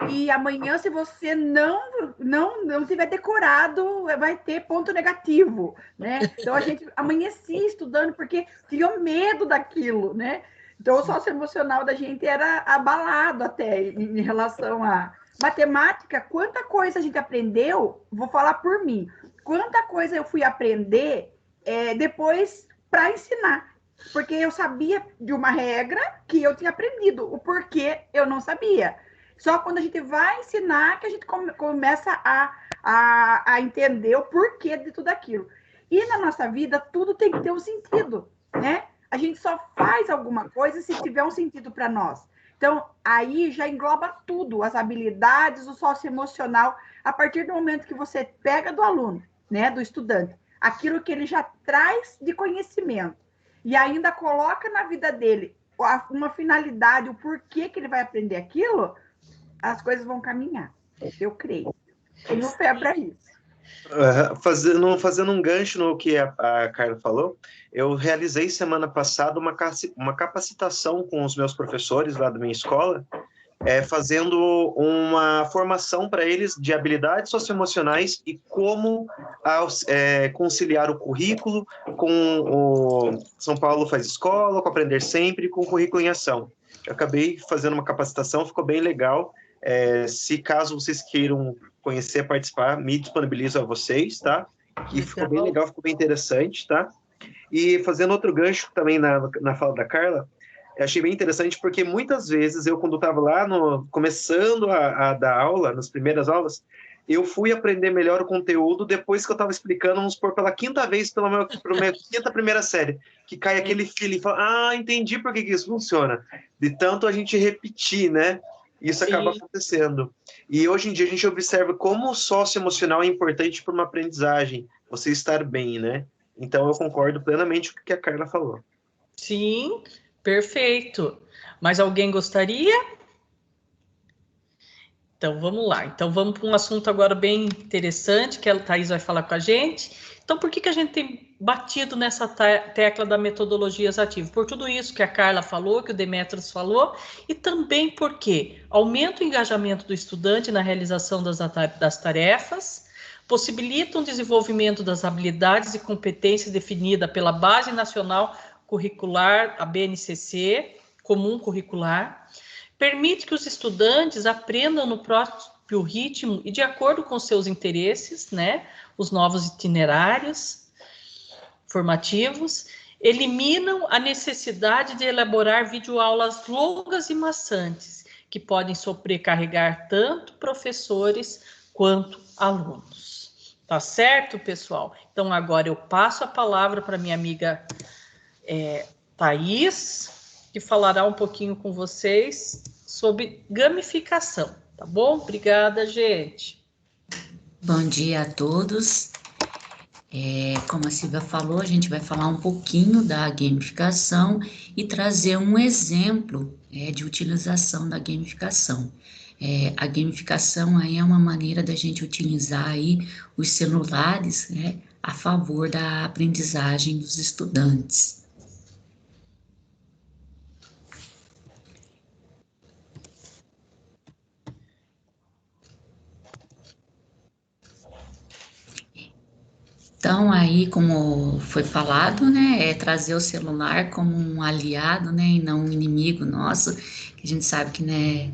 e amanhã, se você não tiver decorado, vai ter ponto negativo, né? Então, a gente amanhecia estudando porque tinha medo daquilo, né? Então, o socioemocional da gente era abalado até em relação a matemática. Quanta coisa a gente aprendeu, vou falar por mim, quanta coisa eu fui aprender depois para ensinar. Porque eu sabia de uma regra que eu tinha aprendido, o porquê eu não sabia. Só quando a gente vai ensinar que a gente começa a entender o porquê de tudo aquilo. E na nossa vida, tudo tem que ter um sentido, né? A gente só faz alguma coisa se tiver um sentido para nós. Então, aí já engloba tudo, as habilidades, o socioemocional, a partir do momento que você pega do aluno, né, do estudante, aquilo que ele já traz de conhecimento, e ainda coloca na vida dele uma finalidade, o porquê que ele vai aprender aquilo, as coisas vão caminhar, eu creio. Tenho fé para isso. Fazendo um gancho no que a Carla falou, eu realizei semana passada uma capacitação com os meus professores lá da minha escola, fazendo uma formação para eles de habilidades socioemocionais e como conciliar o currículo com o São Paulo Faz Escola, com Aprender Sempre, com o Currículo em Ação. Eu acabei fazendo uma capacitação, ficou bem legal. Se caso vocês queiram conhecer, participar, me disponibilizo a vocês, tá? Que ficou bem legal, ficou bem interessante, tá? E fazendo outro gancho também na fala da Carla, eu achei bem interessante porque muitas vezes eu, quando estava lá começando a dar aula, nas primeiras aulas, eu fui aprender melhor o conteúdo depois que eu estava explicando, vamos supor, pela quinta vez, pela minha quinta primeira série, que cai aquele feeling e fala, entendi por que isso funciona. De tanto a gente repetir, né? Isso acaba acontecendo. E hoje em dia a gente observa como o socioemocional é importante para uma aprendizagem, você estar bem, né? Então eu concordo plenamente com o que a Carla falou. Sim, perfeito. Mas alguém gostaria? Então vamos lá. Então vamos para um assunto agora bem interessante, que a Thaís vai falar com a gente. Então por que a gente tem batido nessa tecla da metodologias ativas? Por tudo isso que a Carla falou, que o Demetrios falou, e também porque aumenta o engajamento do estudante na realização das tarefas, possibilita o desenvolvimento das habilidades e competências definidas pela Base Nacional Curricular, a BNCC, Comum Curricular, permite que os estudantes aprendam no próprio ritmo e de acordo com seus interesses, né? Os novos itinerários formativos, eliminam a necessidade de elaborar videoaulas longas e maçantes, que podem sobrecarregar tanto professores quanto alunos. Tá certo, pessoal? Então, agora eu passo a palavra para minha amiga Thaís, que falará um pouquinho com vocês sobre gamificação, tá bom? Obrigada, gente. Bom dia a todos. Como a Silvia falou, a gente vai falar um pouquinho da gamificação e trazer um exemplo de utilização da gamificação. A gamificação aí é uma maneira da gente utilizar aí os celulares, a favor da aprendizagem dos estudantes. Então, aí, como foi falado, né, trazer o celular como um aliado, né, e não um inimigo nosso, que a gente sabe que, né,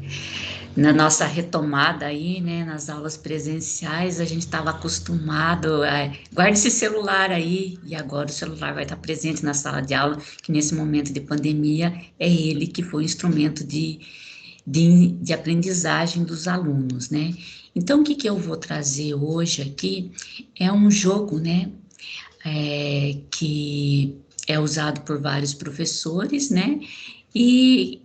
na nossa retomada aí, né, nas aulas presenciais, a gente estava acostumado a guarda esse celular aí, e agora o celular vai estar presente na sala de aula, que nesse momento de pandemia é ele que foi o instrumento de aprendizagem dos alunos, né? Então, o que eu vou trazer hoje aqui é um jogo, né, que é usado por vários professores, né, E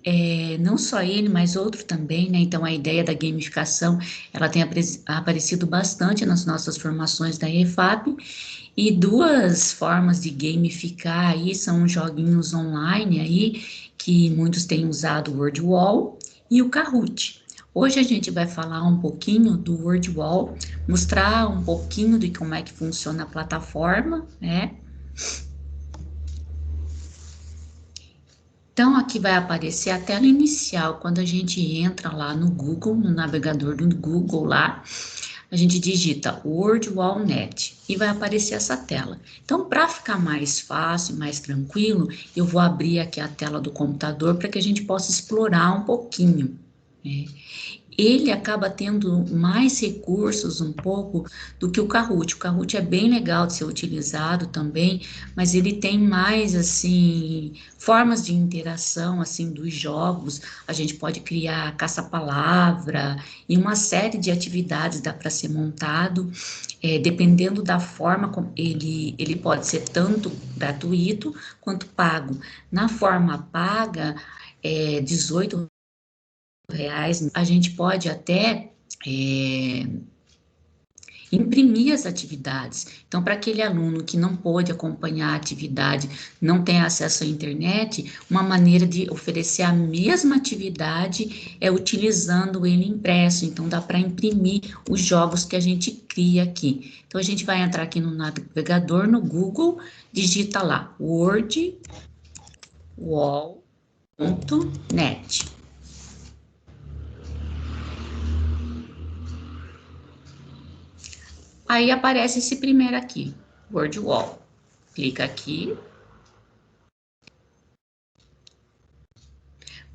não só ele, mas outro também, né? Então, a ideia da gamificação, ela tem aparecido bastante nas nossas formações da EFAP, e duas formas de gamificar aí são joguinhos online aí, que muitos têm usado o WordWall e o Kahoot. Hoje a gente vai falar um pouquinho do WordWall, mostrar um pouquinho de como é que funciona a plataforma, né? Então, aqui vai aparecer a tela inicial, quando a gente entra lá no Google, no navegador do Google lá, a gente digita WordWallNet e vai aparecer essa tela. Então, para ficar mais fácil, mais tranquilo, eu vou abrir aqui a tela do computador para que a gente possa explorar um pouquinho, né? Ele acaba tendo mais recursos um pouco do que o Kahoot. O Kahoot é bem legal de ser utilizado também, mas ele tem mais, assim, formas de interação, assim, dos jogos. A gente pode criar caça-palavra e uma série de atividades dá para ser montado, dependendo da forma como ele pode ser tanto gratuito quanto pago. Na forma paga, 18 reais, a gente pode até imprimir as atividades. Então, para aquele aluno que não pôde acompanhar a atividade, não tem acesso à internet, uma maneira de oferecer a mesma atividade é utilizando ele impresso. Então, dá para imprimir os jogos que a gente cria aqui. Então, a gente vai entrar aqui no navegador, no Google, digita lá, wordwall.net. Aí aparece esse primeiro aqui, WordWall. Clica aqui.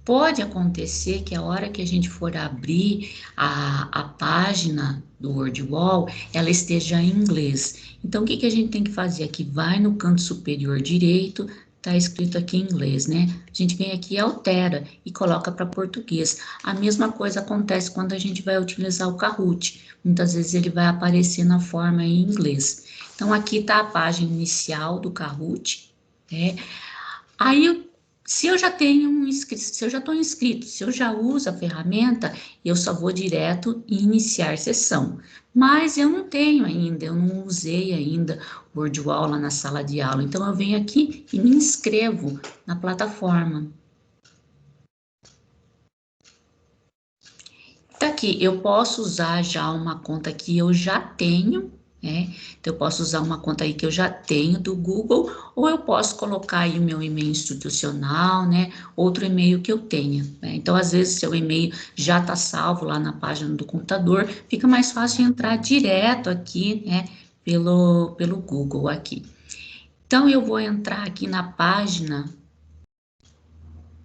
Pode acontecer que a hora que a gente for abrir a página do WordWall, ela esteja em inglês. Então, o que a gente tem que fazer aqui? Vai no canto superior direito, tá escrito aqui em inglês, né? A gente vem aqui e altera e coloca para português. A mesma coisa acontece quando a gente vai utilizar o Kahoot. Muitas vezes ele vai aparecer na forma em inglês. Então, aqui está a página inicial do Kahoot, né? Aí, se eu já tenho se eu já estou inscrito, se eu já uso a ferramenta, eu só vou direto em iniciar sessão. Mas eu não tenho ainda, eu não usei ainda o WordWall lá na sala de aula. Então, eu venho aqui e me inscrevo na plataforma. Tá aqui, eu posso usar já uma conta que eu já tenho, né? Então, eu posso usar uma conta aí que eu já tenho do Google, ou eu posso colocar aí o meu e-mail institucional, né? Outro e-mail que eu tenha, né? Então, às vezes, seu e-mail já está salvo lá na página do computador, fica mais fácil entrar direto aqui, né? Pelo Google aqui. Então, eu vou entrar aqui na página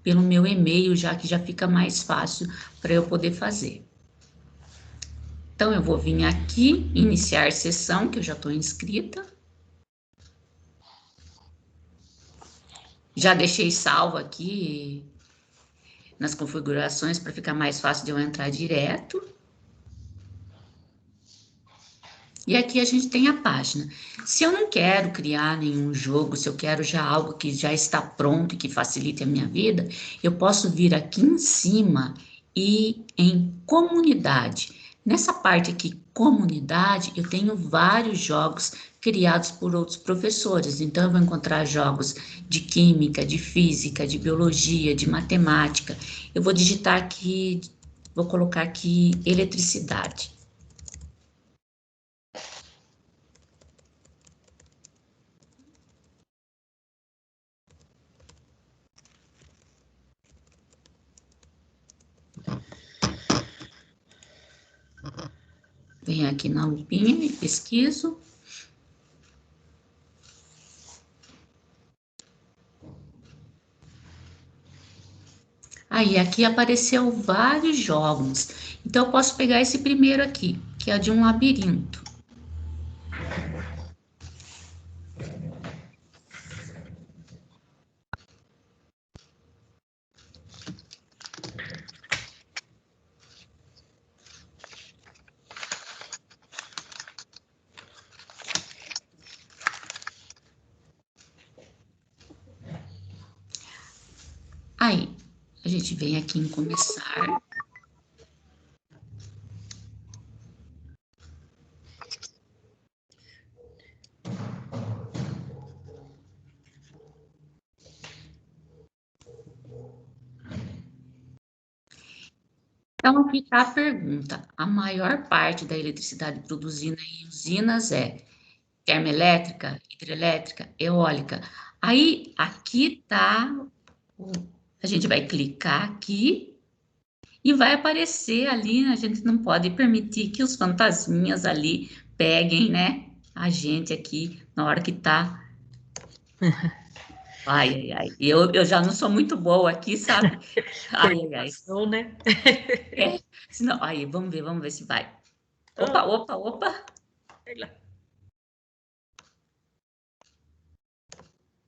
pelo meu e-mail, já que já fica mais fácil para eu poder fazer. Então, eu vou vir aqui, iniciar sessão, que eu já estou inscrita. Já deixei salvo aqui nas configurações para ficar mais fácil de eu entrar direto. E aqui a gente tem a página. Se eu não quero criar nenhum jogo, se eu quero já algo que já está pronto e que facilite a minha vida, eu posso vir aqui em cima e em comunidade. Nessa parte aqui, comunidade, eu tenho vários jogos criados por outros professores. Então, eu vou encontrar jogos de química, de física, de biologia, de matemática. Eu vou digitar aqui, vou colocar aqui eletricidade. Venho aqui na lupinha e pesquiso. Aí, aqui apareceu vários jogos. Então, eu posso pegar esse primeiro aqui, que é de um labirinto. Aí, a gente vem aqui em começar. Então, aqui está a pergunta. A maior parte da eletricidade produzida em usinas é termoelétrica, hidrelétrica, eólica. Aí, aqui está, a gente vai clicar aqui e vai aparecer ali, a gente não pode permitir que os fantasminhas ali peguem, né, a gente aqui na hora que está. Ai, ai, ai. Eu já não sou muito boa aqui, sabe? Ai, ai, ai. Coordenação, né? É, senão, aí, vamos ver se vai. Opa, opa, opa. Sei lá.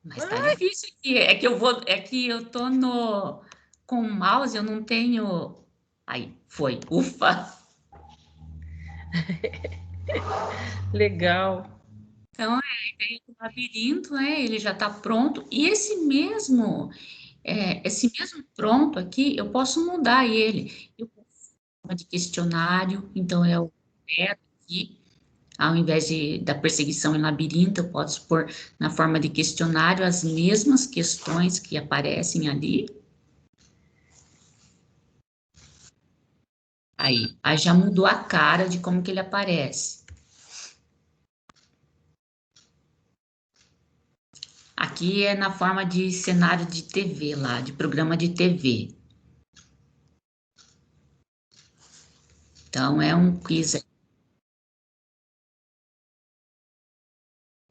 Mas tá difícil aqui. É que eu tô com o mouse, eu não tenho. Aí, foi. Ufa. Legal. Então, o labirinto, né? Ele já tá pronto. E esse mesmo pronto aqui, eu posso mudar ele. Eu posso chamar de questionário, então é o meta aqui. Ao invés da perseguição em labirinto, eu posso pôr na forma de questionário as mesmas questões que aparecem ali. Aí já mudou a cara de como que ele aparece. Aqui é na forma de cenário de TV lá, de programa de TV. Então, é um quiz.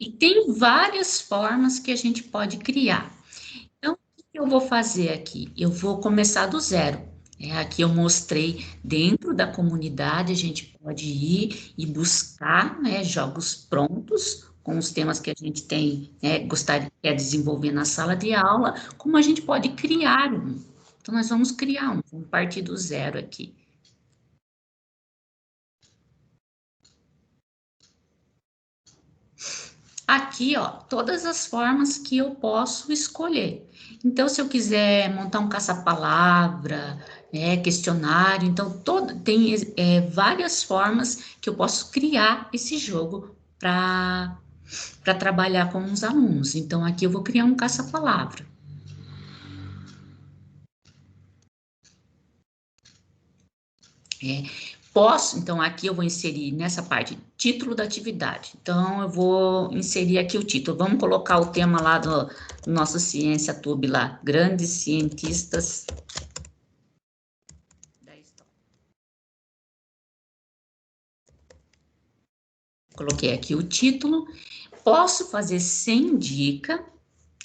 E tem várias formas que a gente pode criar. Então, o que eu vou fazer aqui? Eu vou começar do zero. Aqui eu mostrei dentro da comunidade, a gente pode ir e buscar, né, jogos prontos com os temas que a gente tem, quer desenvolver na sala de aula, como a gente pode criar um. Então, nós vamos criar um, vamos partir do zero aqui. Aqui, ó, todas as formas que eu posso escolher. Então, se eu quiser montar um caça-palavra, questionário, então tem várias formas que eu posso criar esse jogo para trabalhar com os alunos. Então, aqui eu vou criar um caça-palavra. Então aqui eu vou inserir nessa parte título da atividade. Então eu vou inserir aqui o título. Vamos colocar o tema lá do nosso Ciência Tube lá, grandes cientistas da história. Coloquei aqui o título. Posso fazer sem dica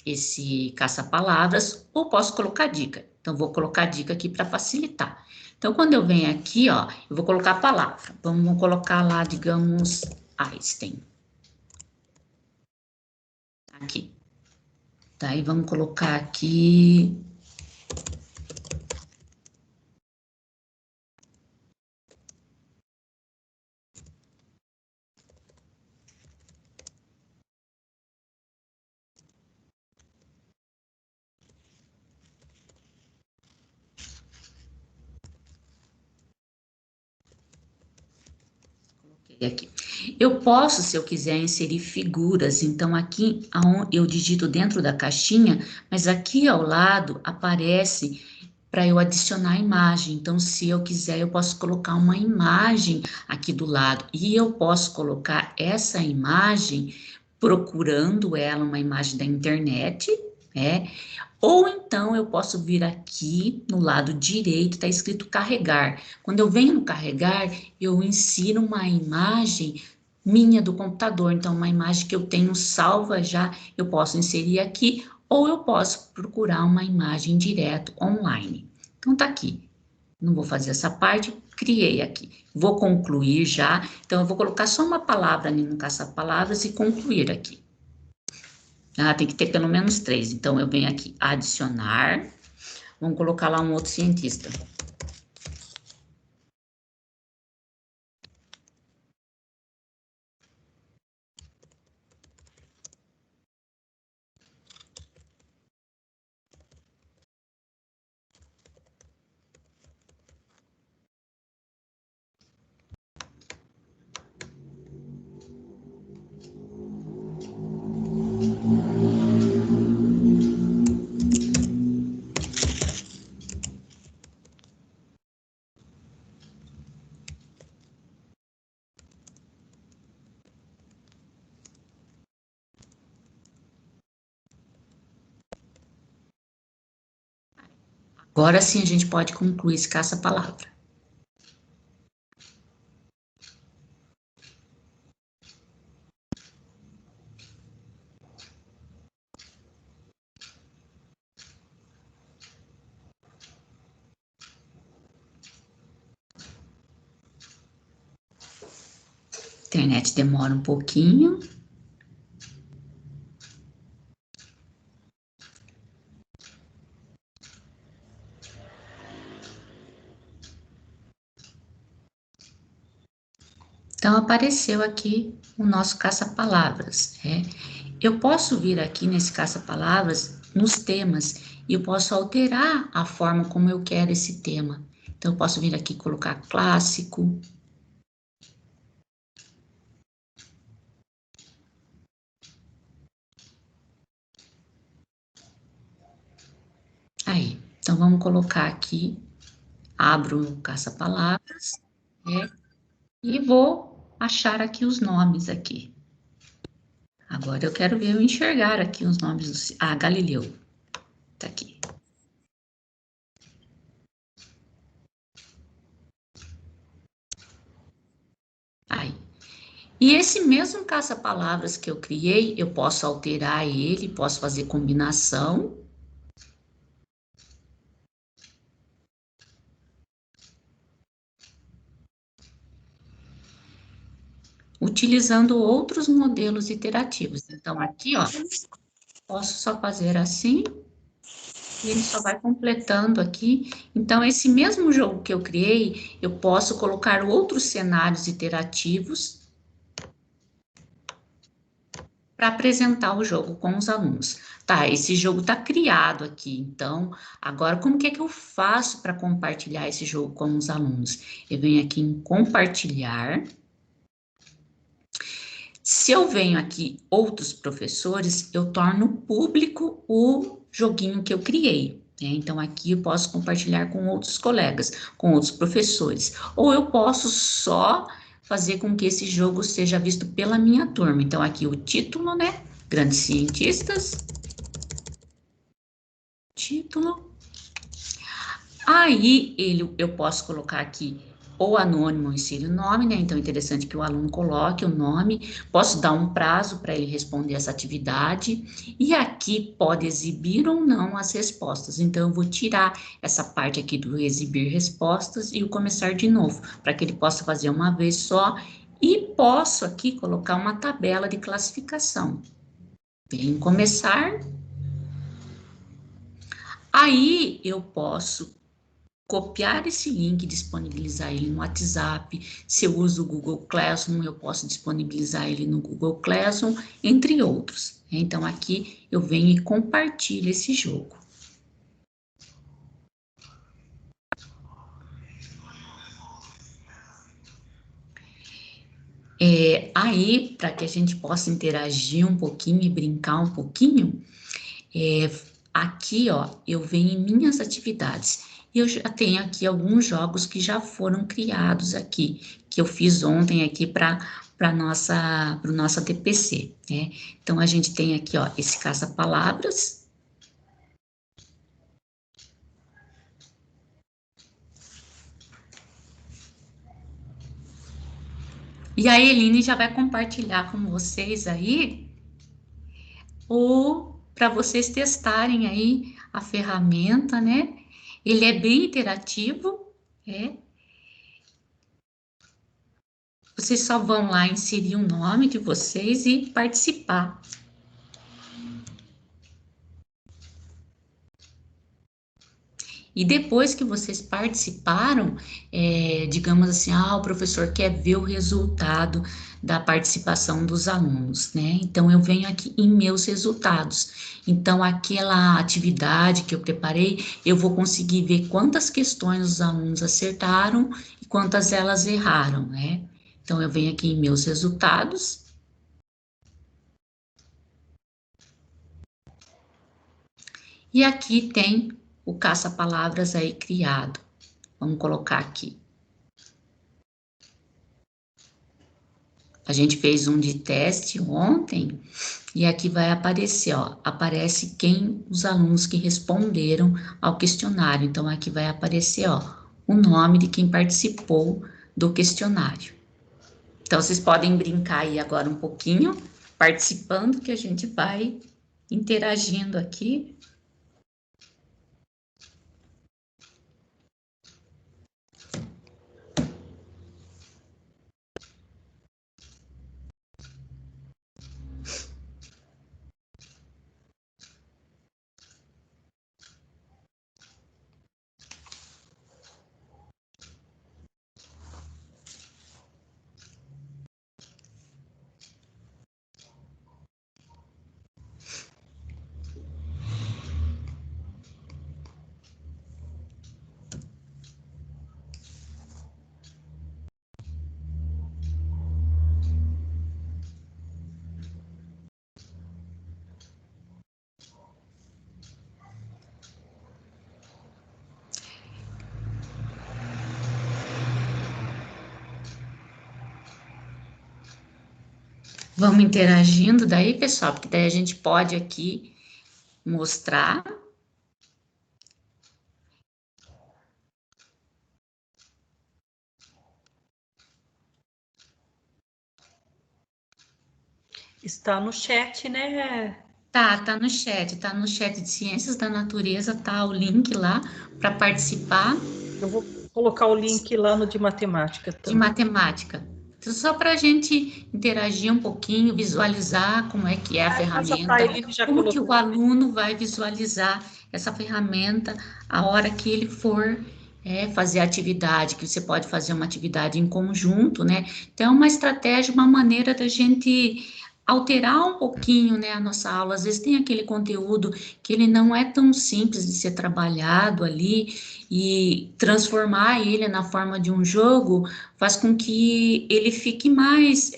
esse caça-palavras ou posso colocar dica. Então vou colocar dica aqui para facilitar. Então, quando eu venho aqui, ó, eu vou colocar a palavra. Vamos colocar lá, digamos, Einstein. Aqui. Daí vamos colocar aqui. Aqui. Eu posso, se eu quiser, inserir figuras, então aqui eu digito dentro da caixinha, mas aqui ao lado aparece para eu adicionar a imagem. Então, se eu quiser, eu posso colocar uma imagem aqui do lado e eu posso colocar essa imagem procurando ela, uma imagem da internet, ou então eu posso vir aqui no lado direito, está escrito carregar. Quando eu venho no carregar, eu insiro uma imagem minha do computador. Então, uma imagem que eu tenho salva já, eu posso inserir aqui, ou eu posso procurar uma imagem direto online. Então, tá aqui. Não vou fazer essa parte, criei aqui. Vou concluir já. Então, eu vou colocar só uma palavra ali no caça-palavras e concluir aqui. Tem que ter pelo menos 3. Então, eu venho aqui, adicionar. Vamos colocar lá um outro cientista. Agora sim a gente pode concluir esse caça-palavra. A internet demora um pouquinho. Então, apareceu aqui o nosso caça-palavras. Eu posso vir aqui nesse caça-palavras, nos temas, e eu posso alterar a forma como eu quero esse tema. Então, eu posso vir aqui e colocar clássico. Aí, então, vamos colocar aqui, abro o caça-palavras, e vou achar aqui os nomes aqui. Agora eu quero ver eu enxergar aqui os nomes do... Ah, Galileu. Tá aqui. Aí. E esse mesmo caça-palavras que eu criei, eu posso alterar ele, posso fazer combinação. Utilizando outros modelos iterativos. Então, aqui, ó, posso só fazer assim, e ele só vai completando aqui. Então, esse mesmo jogo que eu criei, eu posso colocar outros cenários iterativos para apresentar o jogo com os alunos. Tá, esse jogo tá criado aqui, então, agora como que é que eu faço para compartilhar esse jogo com os alunos? Eu venho aqui em compartilhar. Se eu venho aqui outros professores, eu torno público o joguinho que eu criei. Então, aqui eu posso compartilhar com outros colegas, com outros professores. Ou eu posso só fazer com que esse jogo seja visto pela minha turma. Então, aqui o título, né? Grandes cientistas. Título. Aí, eu posso colocar aqui ou anônimo, insira o nome, né? Então, é interessante que o aluno coloque o nome. Posso dar um prazo para ele responder essa atividade. E aqui pode exibir ou não as respostas. Então, eu vou tirar essa parte aqui do exibir respostas e o começar de novo, para que ele possa fazer uma vez só. E posso aqui colocar uma tabela de classificação. Vem começar. Aí, eu posso copiar esse link e disponibilizar ele no WhatsApp. Se eu uso o Google Classroom, eu posso disponibilizar ele no Google Classroom, entre outros. Então, aqui eu venho e compartilho esse jogo. Aí, para que a gente possa interagir um pouquinho e brincar um pouquinho, aqui, ó, eu venho em minhas atividades. Eu já tenho aqui alguns jogos que já foram criados aqui, que eu fiz ontem aqui para o nossa TPC, né? Então, a gente tem aqui, ó, esse caça-palavras. E a Eline já vai compartilhar com vocês aí, para vocês testarem aí a ferramenta, né? Ele é bem interativo, Vocês só vão lá inserir o nome de vocês e participar. E depois que vocês participaram, digamos assim, o professor quer ver o resultado da participação dos alunos, né? Então, eu venho aqui em meus resultados. Então, aquela atividade que eu preparei, eu vou conseguir ver quantas questões os alunos acertaram e quantas elas erraram, né? Então, eu venho aqui em meus resultados. E aqui tem o caça-palavras aí criado. Vamos colocar aqui. A gente fez um de teste ontem, e aqui vai aparecer, ó, aparece quem os alunos que responderam ao questionário. Então, aqui vai aparecer, ó, o nome de quem participou do questionário. Então, vocês podem brincar aí agora um pouquinho, participando, que a gente vai interagindo aqui. Vamos interagindo daí, pessoal, porque daí a gente pode aqui mostrar. Está no chat, né? Tá no chat de Ciências da Natureza, tá o link lá para participar. Eu vou colocar o link lá no de matemática De também. matemática. Então, só para a gente interagir um pouquinho, visualizar como é que é a ferramenta, como que o aluno vai visualizar essa ferramenta a hora que ele for fazer a atividade, que você pode fazer uma atividade em conjunto, né? Então, é uma estratégia, uma maneira da gente alterar um pouquinho, né, a nossa aula. Às vezes tem aquele conteúdo que ele não é tão simples de ser trabalhado ali, e transformar ele na forma de um jogo faz com que ele fique mais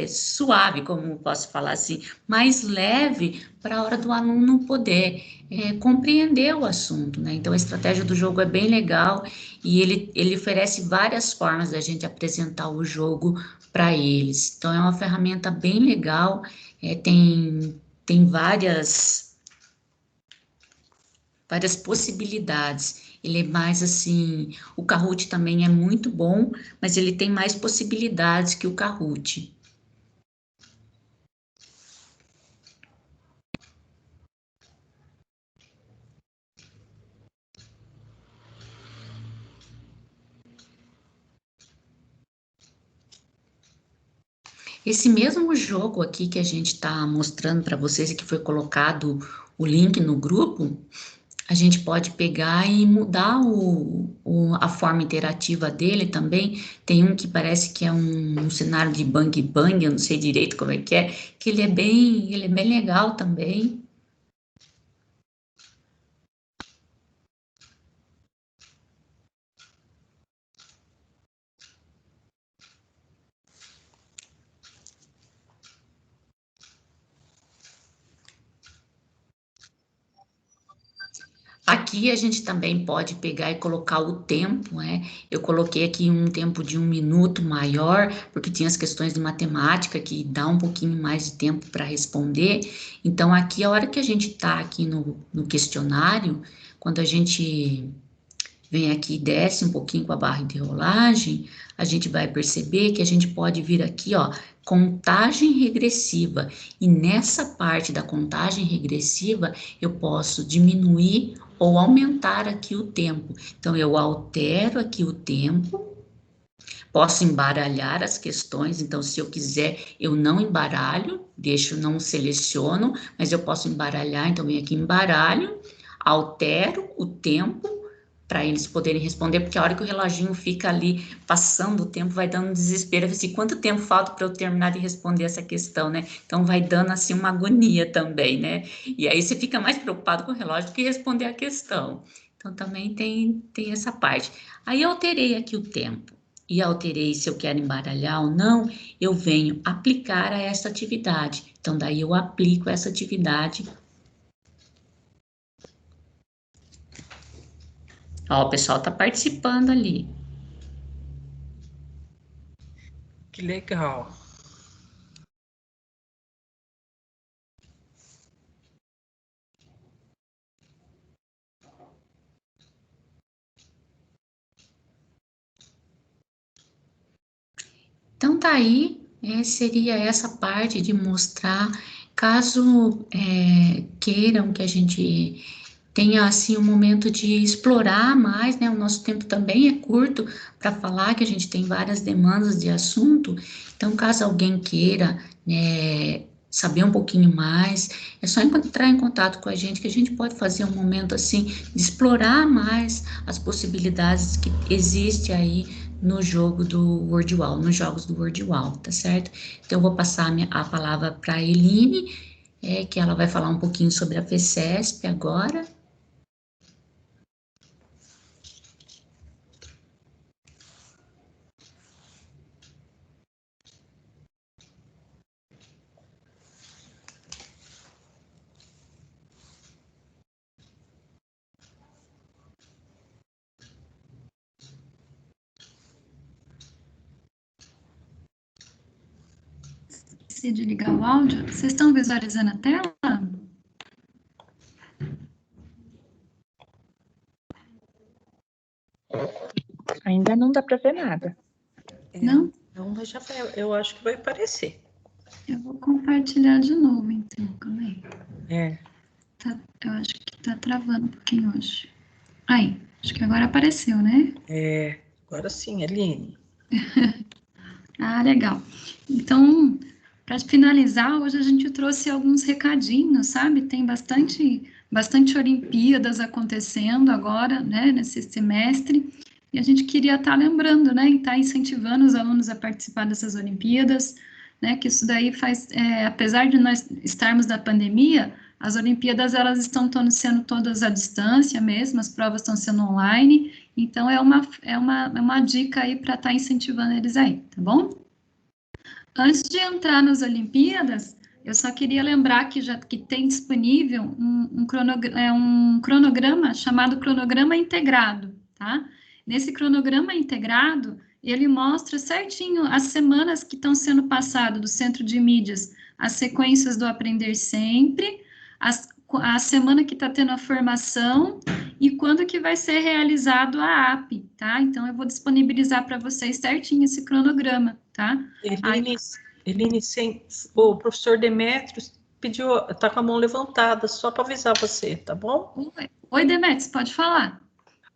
suave, como posso falar assim, mais leve para a hora do aluno poder compreender o assunto, né? Então, a estratégia do jogo é bem legal e ele oferece várias formas da gente apresentar o jogo para eles. Então, é uma ferramenta bem legal, tem várias possibilidades. Ele é mais assim, o Kahoot também é muito bom, mas ele tem mais possibilidades que o Kahoot. Esse mesmo jogo aqui que a gente está mostrando para vocês e que foi colocado o link no grupo, a gente pode pegar e mudar a forma interativa dele também. Tem um que parece que é um cenário de bang bang, eu não sei direito como é, que ele é bem legal também. Aqui a gente também pode pegar e colocar o tempo, né? Eu coloquei aqui um tempo de 1 minuto maior, porque tinha as questões de matemática que dá um pouquinho mais de tempo para responder. Então, aqui, a hora que a gente está aqui no questionário, quando a gente vem aqui e desce um pouquinho com a barra de rolagem, a gente vai perceber que a gente pode vir aqui, ó, contagem regressiva. E nessa parte da contagem regressiva, eu posso diminuir ou aumentar aqui o tempo. Então, eu altero aqui o tempo, posso embaralhar as questões, então, se eu quiser, eu não embaralho, não seleciono, mas eu posso embaralhar, então, venho aqui em embaralho, altero o tempo, para eles poderem responder, porque a hora que o reloginho fica ali passando o tempo, vai dando um desespero, assim, quanto tempo falta para eu terminar de responder essa questão, né? Então, vai dando, assim, uma agonia também, né? E aí, você fica mais preocupado com o relógio do que responder a questão. Então, também tem essa parte. Aí, eu alterei aqui o tempo, e alterei se eu quero embaralhar ou não, eu venho aplicar a essa atividade. Então, daí, eu aplico essa atividade. Ó, o pessoal está participando ali. Que legal. Então, tá aí, seria essa parte de mostrar, caso queiram que a gente tenha, assim, um momento de explorar mais, né? O nosso tempo também é curto para falar, que a gente tem várias demandas de assunto. Então, caso alguém queira, né, saber um pouquinho mais, é só entrar em contato com a gente, que a gente pode fazer um momento, assim, de explorar mais as possibilidades que existe aí no jogo do WordWall, nos jogos do WordWall, tá certo? Então, eu vou passar a palavra para a Eline, que ela vai falar um pouquinho sobre a FECESP agora. Esqueci de ligar o áudio. Vocês estão visualizando a tela? Ainda não dá para ver nada. Não? Então, eu acho que vai aparecer. Eu vou compartilhar de novo, então. Calma aí. Eu acho que está travando um pouquinho hoje. Aí, acho que agora apareceu, né? Agora sim, Eline. Ah, legal. Então, para finalizar, hoje a gente trouxe alguns recadinhos, sabe? Tem bastante Olimpíadas acontecendo agora, né, nesse semestre, e a gente queria estar lembrando, né, e estar incentivando os alunos a participar dessas Olimpíadas, né, que isso daí faz, apesar de nós estarmos na pandemia, as Olimpíadas, elas estão sendo todas à distância mesmo, as provas estão sendo online, então é uma dica aí para estar incentivando eles aí, tá bom? Antes de entrar nas Olimpíadas, eu só queria lembrar que tem disponível um cronograma chamado cronograma integrado, tá? Nesse cronograma integrado, ele mostra certinho as semanas que estão sendo passadas do Centro de Mídias, as sequências do Aprender Sempre, a semana que está tendo a formação e quando que vai ser realizado a AP, tá? Então, eu vou disponibilizar para vocês certinho esse cronograma, tá? Eline, o professor Demetrios pediu, tá com a mão levantada, só para avisar você, tá bom? Oi, Demetrios, pode falar.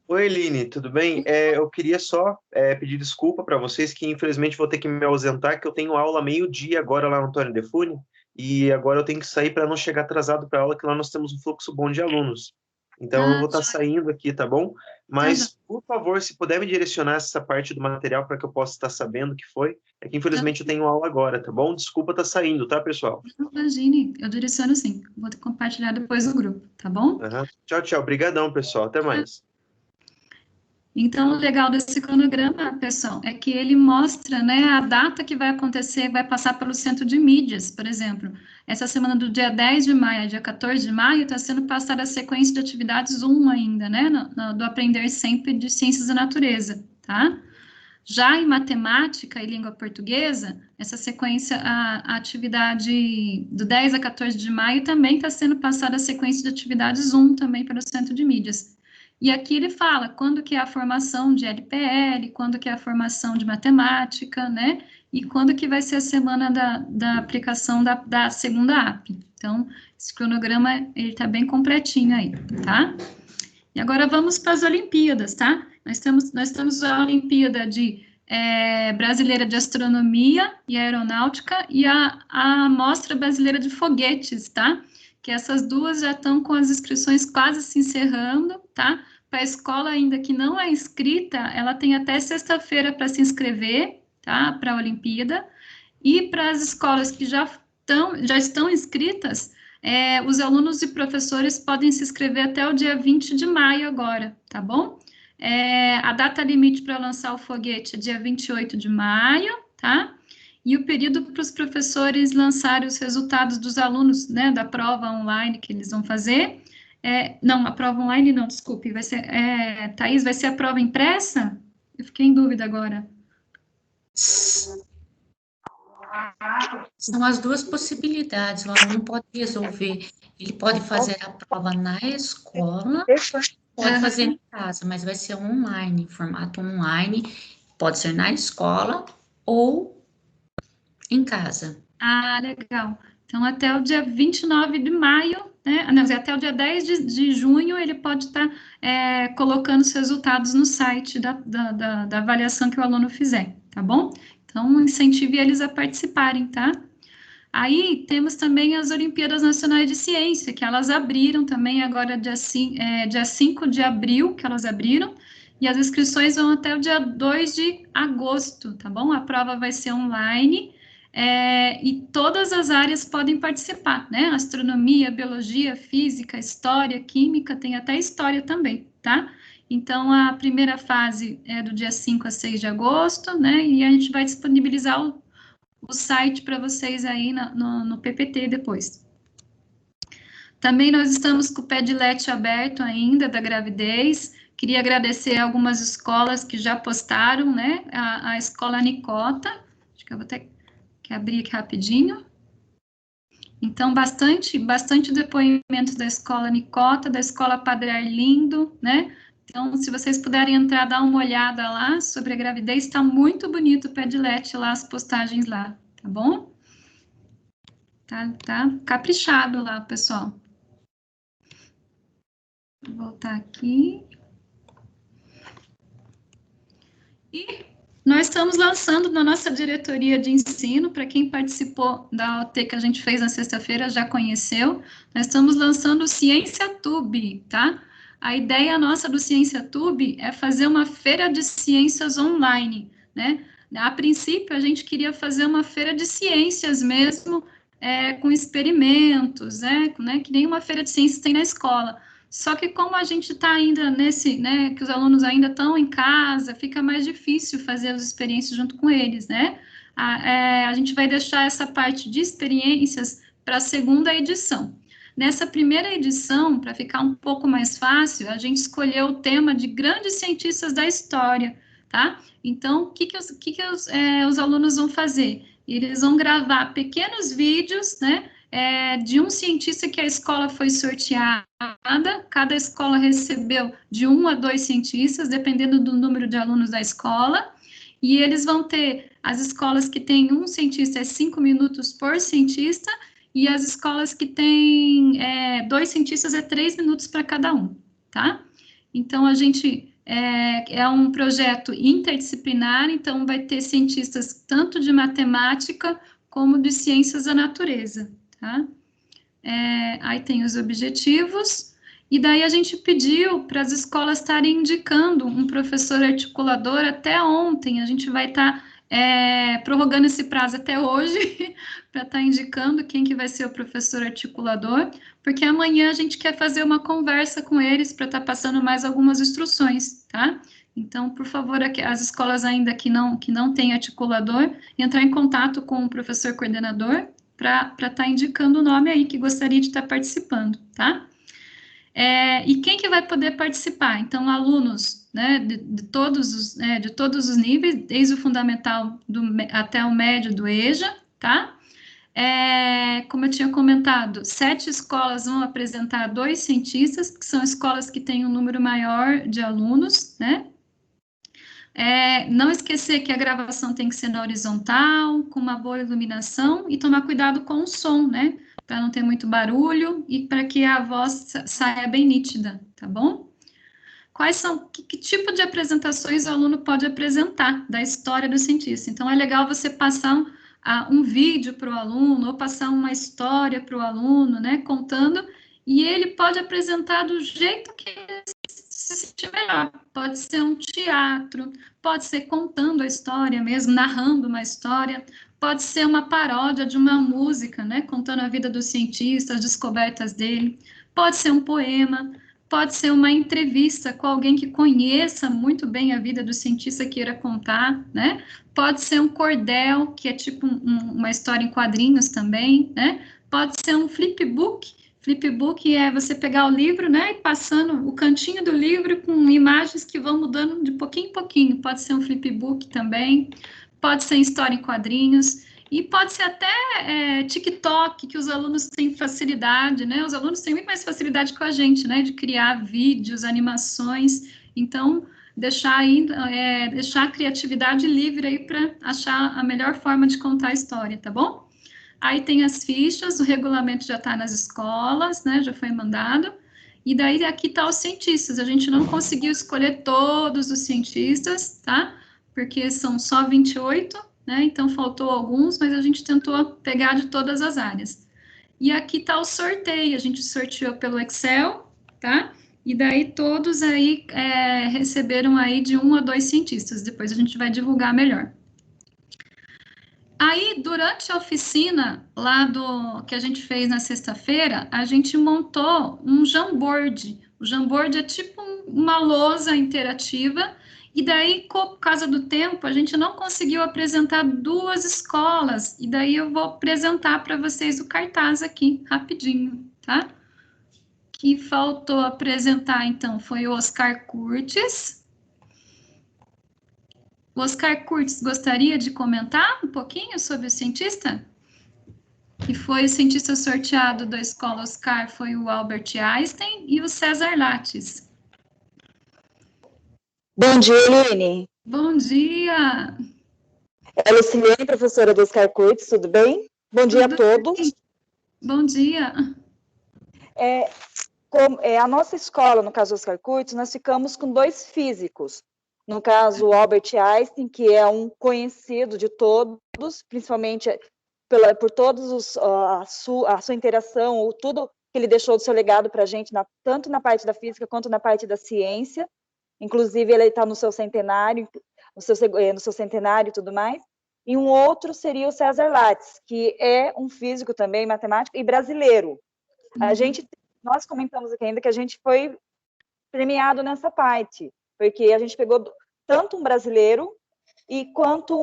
Oi, Eline, tudo bem? Eu queria só pedir desculpa para vocês, que infelizmente vou ter que me ausentar, que eu tenho aula meio-dia agora lá no Antônio Defune, e agora eu tenho que sair para não chegar atrasado para a aula, que lá nós temos um fluxo bom de alunos. Então, eu vou estar saindo aqui, tá bom? Mas, por favor, se puder me direcionar essa parte do material para que eu possa estar sabendo o que foi, é que infelizmente eu tenho aula agora, tá bom? Desculpa estar saindo, tá, pessoal? Não, imagine, eu direciono sim. Vou compartilhar depois no grupo, tá bom? Tchau, tchau. Obrigadão, pessoal. Até mais. Então, o legal desse cronograma, pessoal, é que ele mostra, né, a data que vai acontecer, vai passar pelo Centro de Mídias, por exemplo. Essa semana do dia 10 de maio ao dia 14 de maio está sendo passada a sequência de atividades 1 ainda, né, do Aprender Sempre de Ciências da Natureza, tá? Já em matemática e língua portuguesa, essa sequência, a atividade do 10 a 14 de maio também está sendo passada a sequência de atividades 1 também pelo Centro de Mídias. E aqui ele fala quando que é a formação de LPL, quando que é a formação de matemática, né? E quando que vai ser a semana da aplicação da segunda AP. Então, esse cronograma, ele está bem completinho aí, tá? E agora vamos para as Olimpíadas, tá? Nós temos a Olimpíada Brasileira de Astronomia e Aeronáutica e a Mostra Brasileira de Foguetes, tá? Que essas duas já estão com as inscrições quase se encerrando, tá? Para a escola ainda que não é inscrita, ela tem até sexta-feira para se inscrever, tá? Para a Olimpíada. E para as escolas que já estão inscritas, os alunos e professores podem se inscrever até o dia 20 de maio agora, tá bom? A data limite para lançar o foguete é dia 28 de maio, tá? E o período para os professores lançarem os resultados dos alunos, né, da prova online que eles vão fazer. Não, a prova online não, desculpe, vai ser, Thaís, vai ser a prova impressa? Eu fiquei em dúvida agora. São as duas possibilidades, o aluno pode resolver, ele pode fazer a prova na escola, pode fazer em casa, mas vai ser online, em formato online, pode ser na escola ou Em casa. Ah, legal. Então, até o dia 29 de maio, né? Não, até o dia 10 de junho, ele pode estar colocando os resultados no site da avaliação que o aluno fizer, tá bom? Então, incentive eles a participarem, tá? Aí, temos também as Olimpíadas Nacionais de Ciência, que elas abriram também agora dia 5 de abril, que elas abriram, e as inscrições vão até o dia 2 de agosto, tá bom? A prova vai ser online, e todas as áreas podem participar, né? Astronomia, biologia, física, história, química, tem até história também, tá? Então, a primeira fase é do dia 5 a 6 de agosto, né? E a gente vai disponibilizar o site para vocês aí no PPT depois. Também nós estamos com o Padlet aberto ainda da gravidez. Queria agradecer a algumas escolas que já postaram, né? A escola Nicota, acho que eu vou ter que abrir aqui rapidinho. Então, bastante depoimentos da escola Nicota, da escola Padre Arlindo, né? Então, se vocês puderem entrar, dar uma olhada lá sobre a gravidez, está muito bonito o Padlet lá, as postagens lá, tá bom? Tá caprichado lá, pessoal. Vou voltar aqui. E nós estamos lançando na nossa diretoria de ensino, para quem participou da OT que a gente fez na sexta-feira, já conheceu, nós estamos lançando o CiênciaTube, tá? A ideia nossa do CiênciaTube é fazer uma feira de ciências online, né? A princípio, a gente queria fazer uma feira de ciências mesmo, com experimentos, né? Que nem uma feira de ciências tem na escola. Só que como a gente está ainda nesse, né, que os alunos ainda estão em casa, fica mais difícil fazer as experiências junto com eles, né? A gente vai deixar essa parte de experiências para a segunda edição. Nessa primeira edição, para ficar um pouco mais fácil, a gente escolheu o tema de grandes cientistas da história, tá? Então, o que os alunos vão fazer? Eles vão gravar pequenos vídeos, né? De um cientista que a escola foi sorteada, cada escola recebeu de 1 a 2 cientistas, dependendo do número de alunos da escola, e eles vão ter, as escolas que têm um cientista 5 minutos por cientista, e as escolas que têm 2 cientistas 3 minutos para cada um, tá? Então, a gente é um projeto interdisciplinar, então vai ter cientistas tanto de matemática como de ciências da natureza, tá? Aí tem os objetivos, e daí a gente pediu para as escolas estarem indicando um professor articulador até ontem, a gente vai estar prorrogando esse prazo até hoje, para estar indicando quem que vai ser o professor articulador, porque amanhã a gente quer fazer uma conversa com eles para estar passando mais algumas instruções, tá? Então, por favor, as escolas ainda que não têm articulador, entrar em contato com o professor coordenador, para estar indicando o nome aí que gostaria de estar participando, tá? E quem que vai poder participar? Então, alunos, né, de todos os níveis, desde o fundamental até o médio do EJA, tá? Como eu tinha comentado, 7 escolas vão apresentar 2 cientistas, que são escolas que têm um número maior de alunos, né? Não esquecer que a gravação tem que ser na horizontal, com uma boa iluminação, e tomar cuidado com o som, né? Para não ter muito barulho e para que a voz saia bem nítida, tá bom? Que tipo de apresentações o aluno pode apresentar da história do cientista? Então, é legal você passar um vídeo para o aluno, ou passar uma história para o aluno, né? Contando, e ele pode apresentar do jeito que se sentir melhor. Pode ser um teatro, pode ser contando a história mesmo, narrando uma história, pode ser uma paródia de uma música, né, contando a vida do cientista, as descobertas dele, pode ser um poema, pode ser uma entrevista com alguém que conheça muito bem a vida do cientista, queira contar, né, pode ser um cordel, que é tipo uma história em quadrinhos também, né, pode ser um flipbook. Flipbook é você pegar o livro, né, e passando o cantinho do livro com imagens que vão mudando de pouquinho em pouquinho. Pode ser um flipbook também, pode ser história em quadrinhos, e pode ser até TikTok, que os alunos têm facilidade, né, os alunos têm muito mais facilidade com a gente, né, de criar vídeos, animações. Então, deixar a criatividade livre aí para achar a melhor forma de contar a história, tá bom? Aí tem as fichas, o regulamento já está nas escolas, né? Já foi mandado. E daí aqui tá os cientistas. A gente não conseguiu escolher todos os cientistas, tá? Porque são só 28, né? Então faltou alguns, mas a gente tentou pegar de todas as áreas. E aqui tá o sorteio. A gente sorteou pelo Excel, tá? E daí todos aí receberam aí de 1 a 2 cientistas. Depois a gente vai divulgar melhor. Aí, durante a oficina lá que a gente fez na sexta-feira, a gente montou um Jamboard. O Jamboard é tipo uma lousa interativa, e daí, por causa do tempo, a gente não conseguiu apresentar 2 escolas, e daí eu vou apresentar para vocês o cartaz aqui, rapidinho, tá? Que faltou apresentar, então, foi o Oscar Curtis. O Oscar Curtis gostaria de comentar um pouquinho sobre o cientista? Que foi o cientista sorteado da escola Oscar, foi o Albert Einstein e o César Lattes. Bom dia, Eline. Bom dia. É a Luciliane, professora do Oscar Curtis, tudo bem? Bom dia a todos. Bem. Bom dia. A nossa escola, no caso do Oscar Curtis, nós ficamos com 2 físicos. No caso, o Albert Einstein, que é um conhecido de todos, principalmente por todos a sua interação, tudo que ele deixou do seu legado para a gente, tanto na parte da física quanto na parte da ciência. Inclusive, ele está no seu centenário, no seu centenário e tudo mais. E um outro seria o César Lattes, que é um físico também, matemático e brasileiro. Nós comentamos aqui ainda que a gente foi premiado nessa parte, porque a gente pegou tanto um brasileiro quanto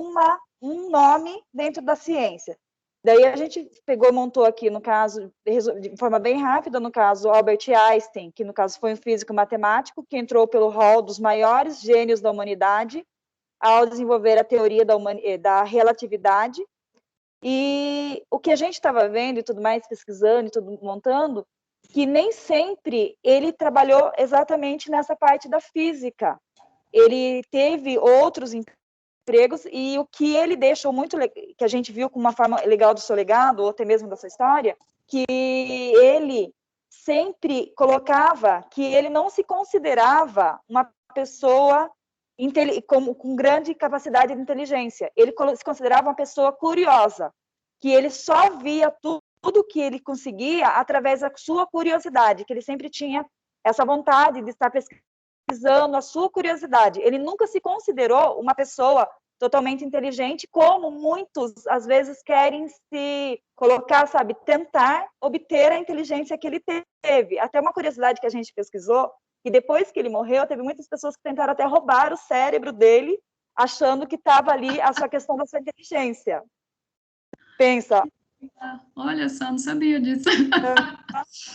um nome dentro da ciência. Daí a gente pegou e montou aqui, no caso, de forma bem rápida, no caso, Albert Einstein, que no caso foi um físico matemático, que entrou pelo rol dos maiores gênios da humanidade, ao desenvolver a teoria da relatividade. E o que a gente estava vendo e tudo mais, pesquisando e tudo montando, que nem sempre ele trabalhou exatamente nessa parte da física. Ele teve outros empregos, e o que ele deixou muito, que a gente viu como uma forma legal do seu legado, ou até mesmo da sua história, que ele sempre colocava que ele não se considerava uma pessoa com grande capacidade de inteligência. Ele se considerava uma pessoa curiosa, que ele só via tudo que ele conseguia através da sua curiosidade, que ele sempre tinha essa vontade de estar pesquisando a sua curiosidade. Ele nunca se considerou uma pessoa totalmente inteligente, como muitos, às vezes, querem se colocar, sabe, tentar obter a inteligência que ele teve. Até uma curiosidade que a gente pesquisou, que depois que ele morreu, teve muitas pessoas que tentaram até roubar o cérebro dele, achando que estava ali a sua questão da sua inteligência. Pensa. Olha só, não sabia disso.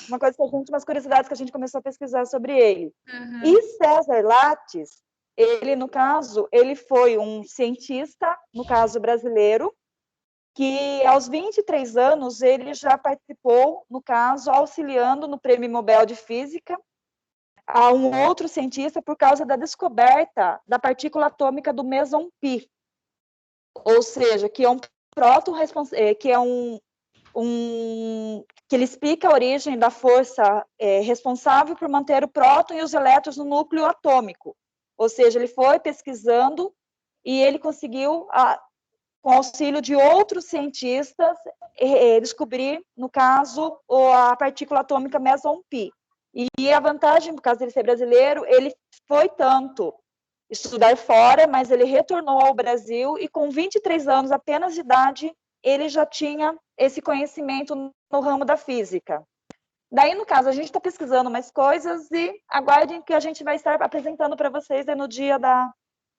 Umas curiosidades que a gente começou a pesquisar sobre ele. Uhum. E César Lattes, ele, no caso, ele foi um cientista, no caso brasileiro, que aos 23 anos ele já participou, no caso, auxiliando no Prêmio Nobel de Física a um outro cientista por causa da descoberta da partícula atômica do meson pi, ou seja, que é um próton que é que ele explica a origem da força responsável por manter o próton e os elétrons no núcleo atômico. Ou seja, ele foi pesquisando e ele conseguiu, com auxílio de outros cientistas, descobrir, no caso, a partícula atômica meson pi. E a vantagem, por causa dele ser brasileiro, ele foi tanto estudar fora, mas ele retornou ao Brasil e com 23 anos apenas de idade, ele já tinha esse conhecimento no ramo da física. Daí, no caso, a gente está pesquisando mais coisas e aguardem que a gente vai estar apresentando para vocês no dia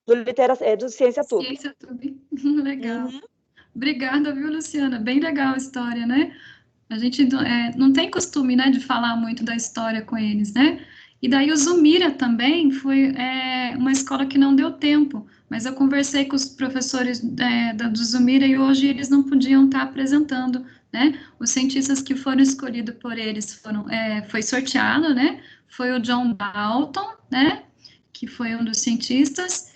do Ciência Tube. Ciência Tube, legal. Uhum. Obrigada, viu, Luciana? Bem legal a história, né? A gente não tem costume, né, de falar muito da história com eles, né? E daí o Zumira também foi uma escola que não deu tempo, mas eu conversei com os professores do Zumira e hoje eles não podiam estar apresentando, né? Os cientistas que foram escolhidos por eles foi sorteado, né? Foi o John Dalton, né? que foi um dos cientistas,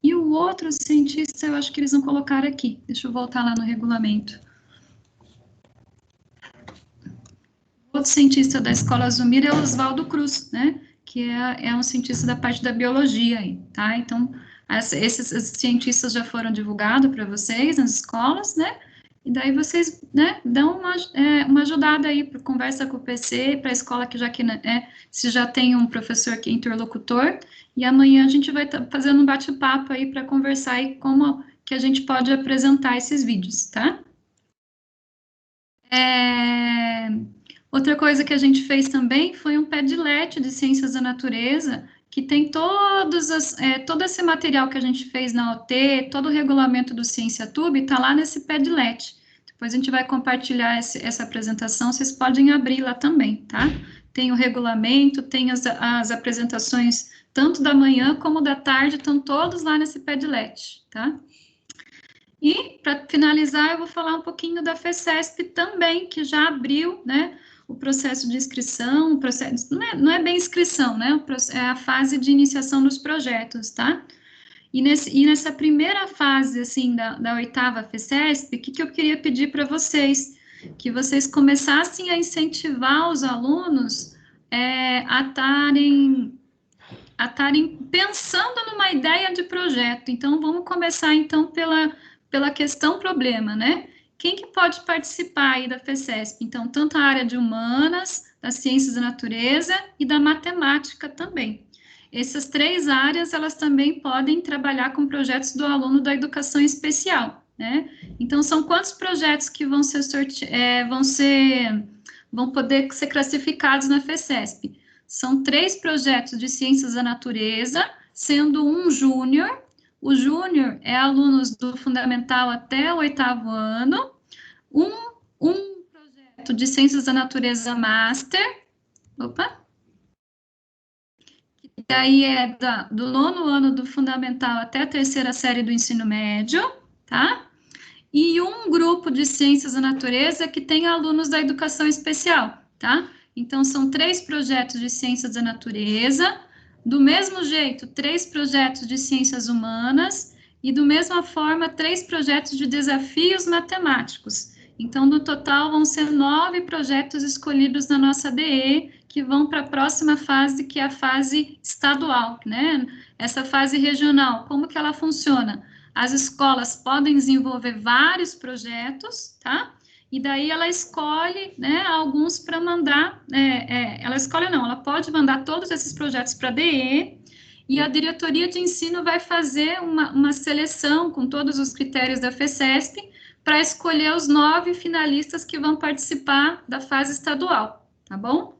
e o outro cientista, eu acho que eles não colocaram aqui. Deixa eu voltar lá no regulamento. O outro cientista da Escola Zumira é o Oswaldo Cruz, né? Que é um cientista da parte da biologia aí, tá? Então, esses cientistas já foram divulgados para vocês nas escolas, né? E daí vocês, né, dão uma ajudada aí, conversa com o PC, para a escola que se já tem um professor que é interlocutor, e amanhã a gente vai estar fazendo um bate-papo aí para conversar aí como que a gente pode apresentar esses vídeos, tá? Outra coisa que a gente fez também foi um Padlet de Ciências da Natureza, que tem todo esse material que a gente fez na OT, todo o regulamento do CienciaTube, está lá nesse Padlet. Depois a gente vai compartilhar essa apresentação, vocês podem abrir lá também, tá? Tem o regulamento, tem as apresentações, tanto da manhã como da tarde, estão todos lá nesse Padlet, tá? E, para finalizar, eu vou falar um pouquinho da FECESP também, que já abriu, né, o processo de inscrição, não é bem inscrição, né? É a fase de iniciação dos projetos, tá? E nessa primeira fase, assim, da 8ª FECESP, o que eu queria pedir para vocês? Que vocês começassem a incentivar os alunos a estarem pensando numa ideia de projeto. Então, vamos começar, então, pela questão problema, né? Quem que pode participar aí da FECESP? Então, tanto a área de humanas, das ciências da natureza e da matemática também. Essas 3 áreas, elas também podem trabalhar com projetos do aluno da educação especial, né? Então, são quantos projetos que vão poder ser classificados na FECESP? São 3 projetos de ciências da natureza, sendo um júnior. O júnior é alunos do fundamental até o 8º ano, um projeto de ciências da natureza master, que daí é do 9º ano do fundamental até a 3ª série do ensino médio, tá? E um grupo de ciências da natureza que tem alunos da educação especial, tá? Então, são 3 projetos de ciências da natureza, do mesmo jeito, 3 projetos de ciências humanas, e, da mesma forma, 3 projetos de desafios matemáticos. Então, no total, vão ser 9 projetos escolhidos na nossa DE, que vão para a próxima fase, que é a fase estadual, né? Essa fase regional, como que ela funciona? As escolas podem desenvolver vários projetos, tá? E daí ela escolhe, né, alguns para mandar, ela pode mandar todos esses projetos para a DE, e a diretoria de ensino vai fazer uma seleção com todos os critérios da FECESP para escolher os 9 finalistas que vão participar da fase estadual, tá bom?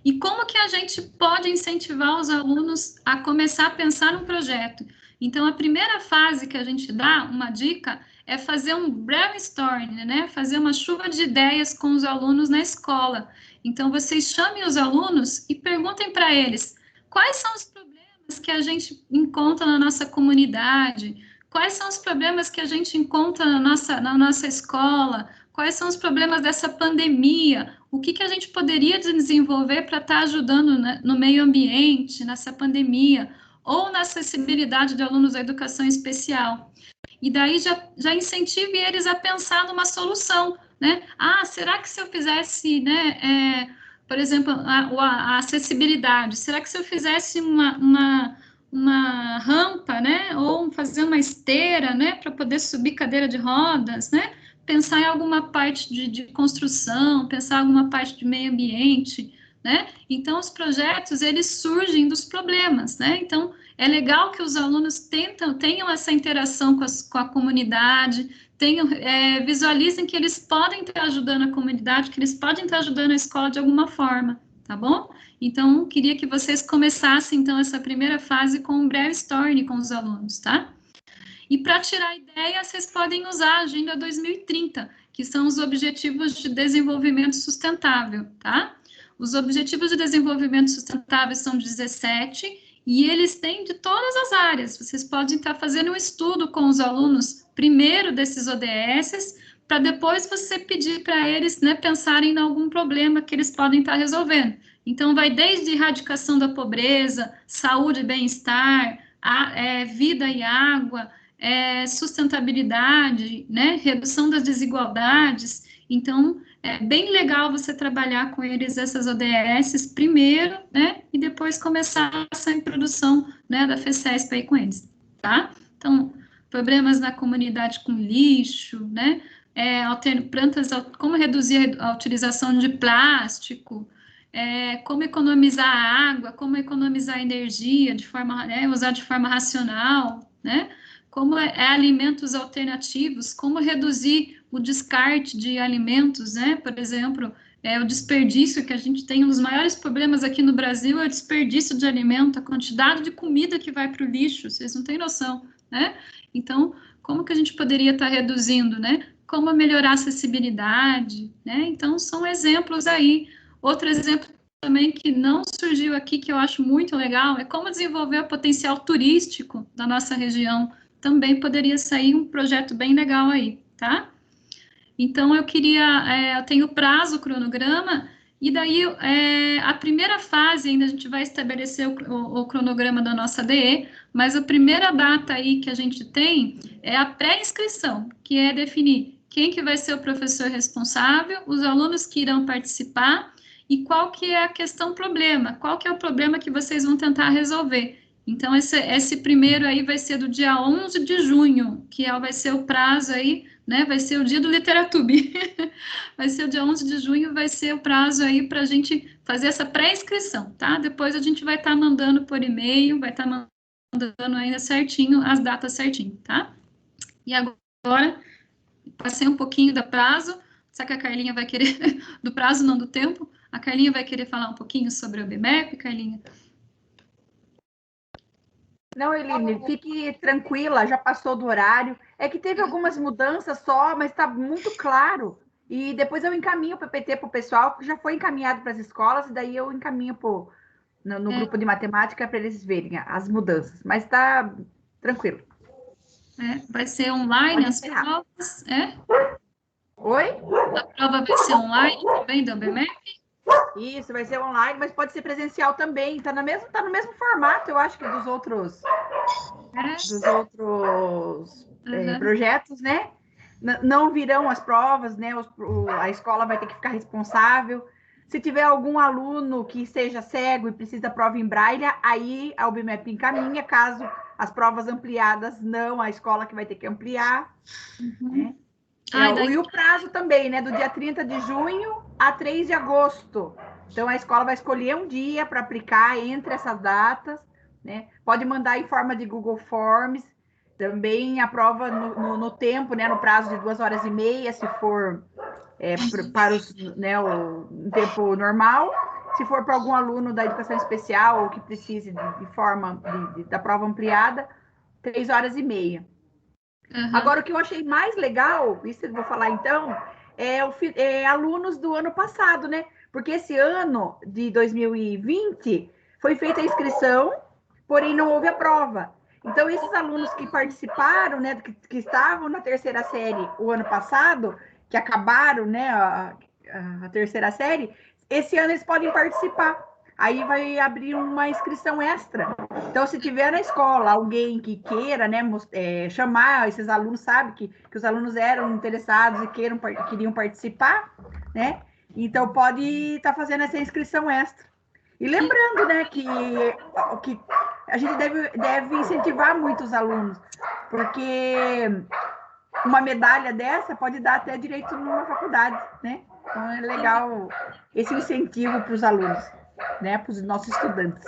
E como que a gente pode incentivar os alunos a começar a pensar num projeto? Então, a primeira fase que a gente dá, uma dica, é fazer um brainstorming, né? Fazer uma chuva de ideias com os alunos na escola. Então, vocês chamem os alunos e perguntem para eles quais são os problemas que a gente encontra na nossa comunidade, quais são os problemas que a gente encontra na nossa escola, quais são os problemas dessa pandemia, o que a gente poderia desenvolver para estar ajudando, né, no meio ambiente, nessa pandemia, ou na acessibilidade de alunos da educação especial. E daí já incentive eles a pensar numa solução, né? Será que se eu fizesse, né, por exemplo, a acessibilidade, será que se eu fizesse uma rampa, né, ou fazer uma esteira, né, para poder subir cadeira de rodas, né? Pensar em alguma parte de construção, pensar em alguma parte de meio ambiente, né? Então, os projetos, eles surgem dos problemas, né? Então, é legal que os alunos tenham essa interação com a comunidade, visualizem que eles podem estar ajudando a comunidade, que eles podem estar ajudando a escola de alguma forma, tá bom? Então, queria que vocês começassem, então, essa primeira fase com um brainstorming com os alunos, tá? E para tirar ideia, vocês podem usar a Agenda 2030, que são os Objetivos de Desenvolvimento Sustentável, tá? Os Objetivos de Desenvolvimento Sustentável são 17, e eles têm de todas as áreas. Vocês podem estar fazendo um estudo com os alunos, primeiro desses ODS, para depois você pedir para eles, né, pensarem em algum problema que eles podem estar resolvendo. Então, vai desde erradicação da pobreza, saúde e bem-estar, vida e água, sustentabilidade, né, redução das desigualdades. Então, é bem legal você trabalhar com eles essas ODSs primeiro, né, e depois começar essa introdução, né, da FECESP aí com eles, tá? Então, problemas na comunidade com lixo, né, como reduzir a utilização de plástico, como economizar água, como economizar energia de forma, né, usar de forma racional, né, como alimentos alternativos, como reduzir o descarte de alimentos, né, por exemplo, o desperdício, que a gente tem, um dos maiores problemas aqui no Brasil é o desperdício de alimento, a quantidade de comida que vai para o lixo, vocês não têm noção, né, então, como que a gente poderia estar reduzindo, né, como melhorar a acessibilidade, né, então são exemplos aí. Outro exemplo também que não surgiu aqui, que eu acho muito legal, é como desenvolver o potencial turístico da nossa região. Também poderia sair um projeto bem legal aí, tá? Então, eu tenho prazo, cronograma, e daí a primeira fase, ainda a gente vai estabelecer o cronograma da nossa DE, mas a primeira data aí que a gente tem é a pré-inscrição, que é definir quem que vai ser o professor responsável, os alunos que irão participar, e qual que é a questão problema, qual que é o problema que vocês vão tentar resolver. Então, esse primeiro aí vai ser do dia 11 de junho, que vai ser o prazo aí, né, vai ser o dia do Literatube. Vai ser o dia 11 de junho, vai ser o prazo aí para a gente fazer essa pré-inscrição, tá? Depois a gente vai estar mandando por e-mail, vai estar mandando ainda certinho, as datas certinho, tá? E agora, passei um pouquinho do prazo, será que a Carlinha vai querer, do prazo não do tempo, a Carlinha vai querer falar um pouquinho sobre o OBMEP, Carlinha? Não, Eline, fique tranquila, já passou do horário. É que teve algumas mudanças só, mas está muito claro. E depois eu encaminho o PPT para o pessoal, que já foi encaminhado para as escolas, e daí eu encaminho no grupo de matemática para eles verem as mudanças. Mas está tranquilo. Vai ser online as provas? Oi? A prova vai ser online também do OBMEP? Isso, vai ser online, mas pode ser presencial também. Tá no mesmo formato, eu acho, que dos outros projetos, né? Não virão as provas, né? A escola vai ter que ficar responsável. Se tiver algum aluno que seja cego e precisa da prova em braille, aí a OBMEP encaminha. Caso as provas ampliadas, não, a escola que vai ter que ampliar. Né? E o prazo também, né? Do dia 30 de junho a 3 de agosto. Então, a escola vai escolher um dia para aplicar entre essas datas, né? Pode mandar em forma de Google Forms. Também a prova no tempo, né? No prazo de 2h30, se for para um tempo normal. Se for para algum aluno da educação especial ou que precise de forma da prova ampliada, 3h30. Agora, o que eu achei mais legal, isso eu vou falar então, é alunos do ano passado, né? Porque esse ano de 2020 foi feita a inscrição, porém não houve a prova. Então, esses alunos que participaram, né, que estavam na terceira série o ano passado, que acabaram, né, a terceira série, esse ano eles podem participar. Aí vai abrir uma inscrição extra. Então, se tiver na escola alguém que queira, né, chamar esses alunos, sabe que os alunos eram interessados e queriam participar, né? Então, pode estar fazendo essa inscrição extra. E lembrando, né, que a gente deve incentivar muito os alunos, porque uma medalha dessa pode dar até direito numa faculdade, né? Então, é legal esse incentivo para os alunos, né, para os nossos estudantes.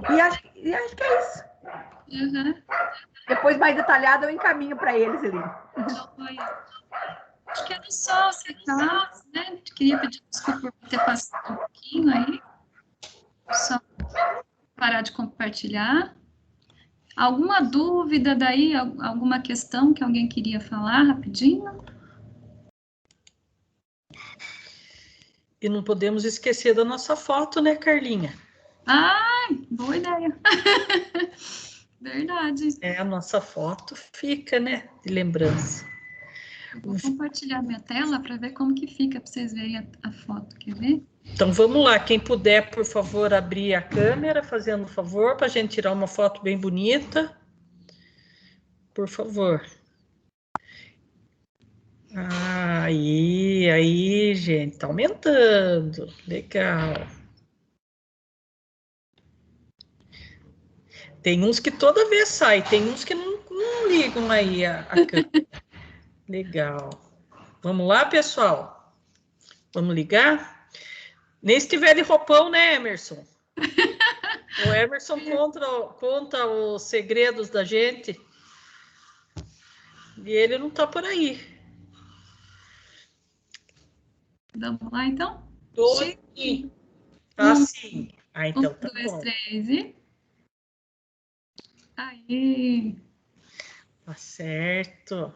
E acho que é isso. Depois, mais detalhado, eu encaminho para eles ali. Acho que era só os recados, né? Queria pedir desculpa por ter passado um pouquinho aí. Só parar de compartilhar. Alguma dúvida daí? Alguma questão que alguém queria falar rapidinho? E não podemos esquecer da nossa foto, né, Carlinha? Boa ideia. Verdade. A nossa foto fica, né, de lembrança. Eu vou compartilhar minha tela para ver como que fica, para vocês verem a foto. Quer ver? Então, vamos lá. Quem puder, por favor, abrir a câmera, fazendo um favor, para a gente tirar uma foto bem bonita. Por favor. Aí, gente, tá aumentando. Legal. Tem uns que toda vez sai, tem uns que não ligam aí a câmera. Legal. Vamos lá, pessoal? Vamos ligar? Nem se tiver de roupão, né, Emerson? O Emerson conta os segredos da gente. E ele não tá por aí. Vamos lá, então? Tô aqui. Assim. Então tá 1, 2, bom. 3 e... Aí. Tá certo.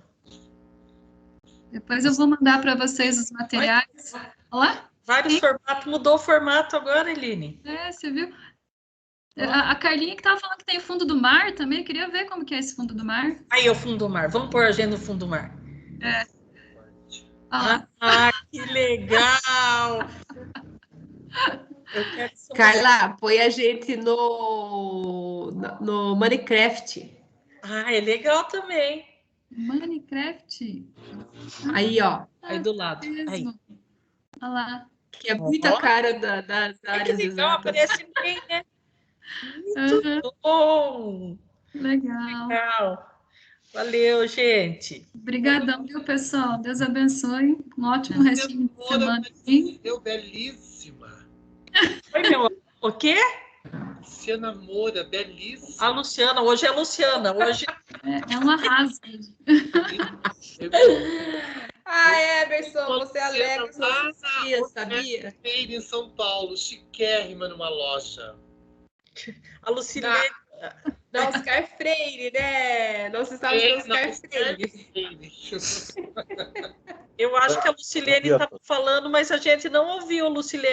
Depois eu vou mandar para vocês os materiais. Olá? Vários formatos. Mudou o formato agora, Eline. Você viu? A Carlinha que estava falando que tem o fundo do mar também. Queria ver como que é esse fundo do mar. Aí é o fundo do mar. Vamos pôr a agenda no fundo do mar. Que legal! Carla, põe a gente no Minecraft. É legal também. Minecraft? Aí, ó. Aí do lado. Aí. Olha lá. Que é muita cara das áreas que legal, exatas. aparece bem, né? Muito bom! Legal. Valeu, gente. Obrigadão, viu, pessoal? Deus abençoe. Um ótimo restinho de semana. Deu belíssima. Oi, meu. O quê? Luciana Moura, belíssima. A Luciana, hoje é a Luciana. Hoje... É um arraso. Emerson, você alegra os nossos dias, sabia? Feira em São Paulo, chiquérrima numa loja. A Lucilene. Da Oscar Freire, né? Nós estávamos no Oscar Freire. Eu acho que a Lucilene estava falando, mas a gente não ouviu, Lucilene.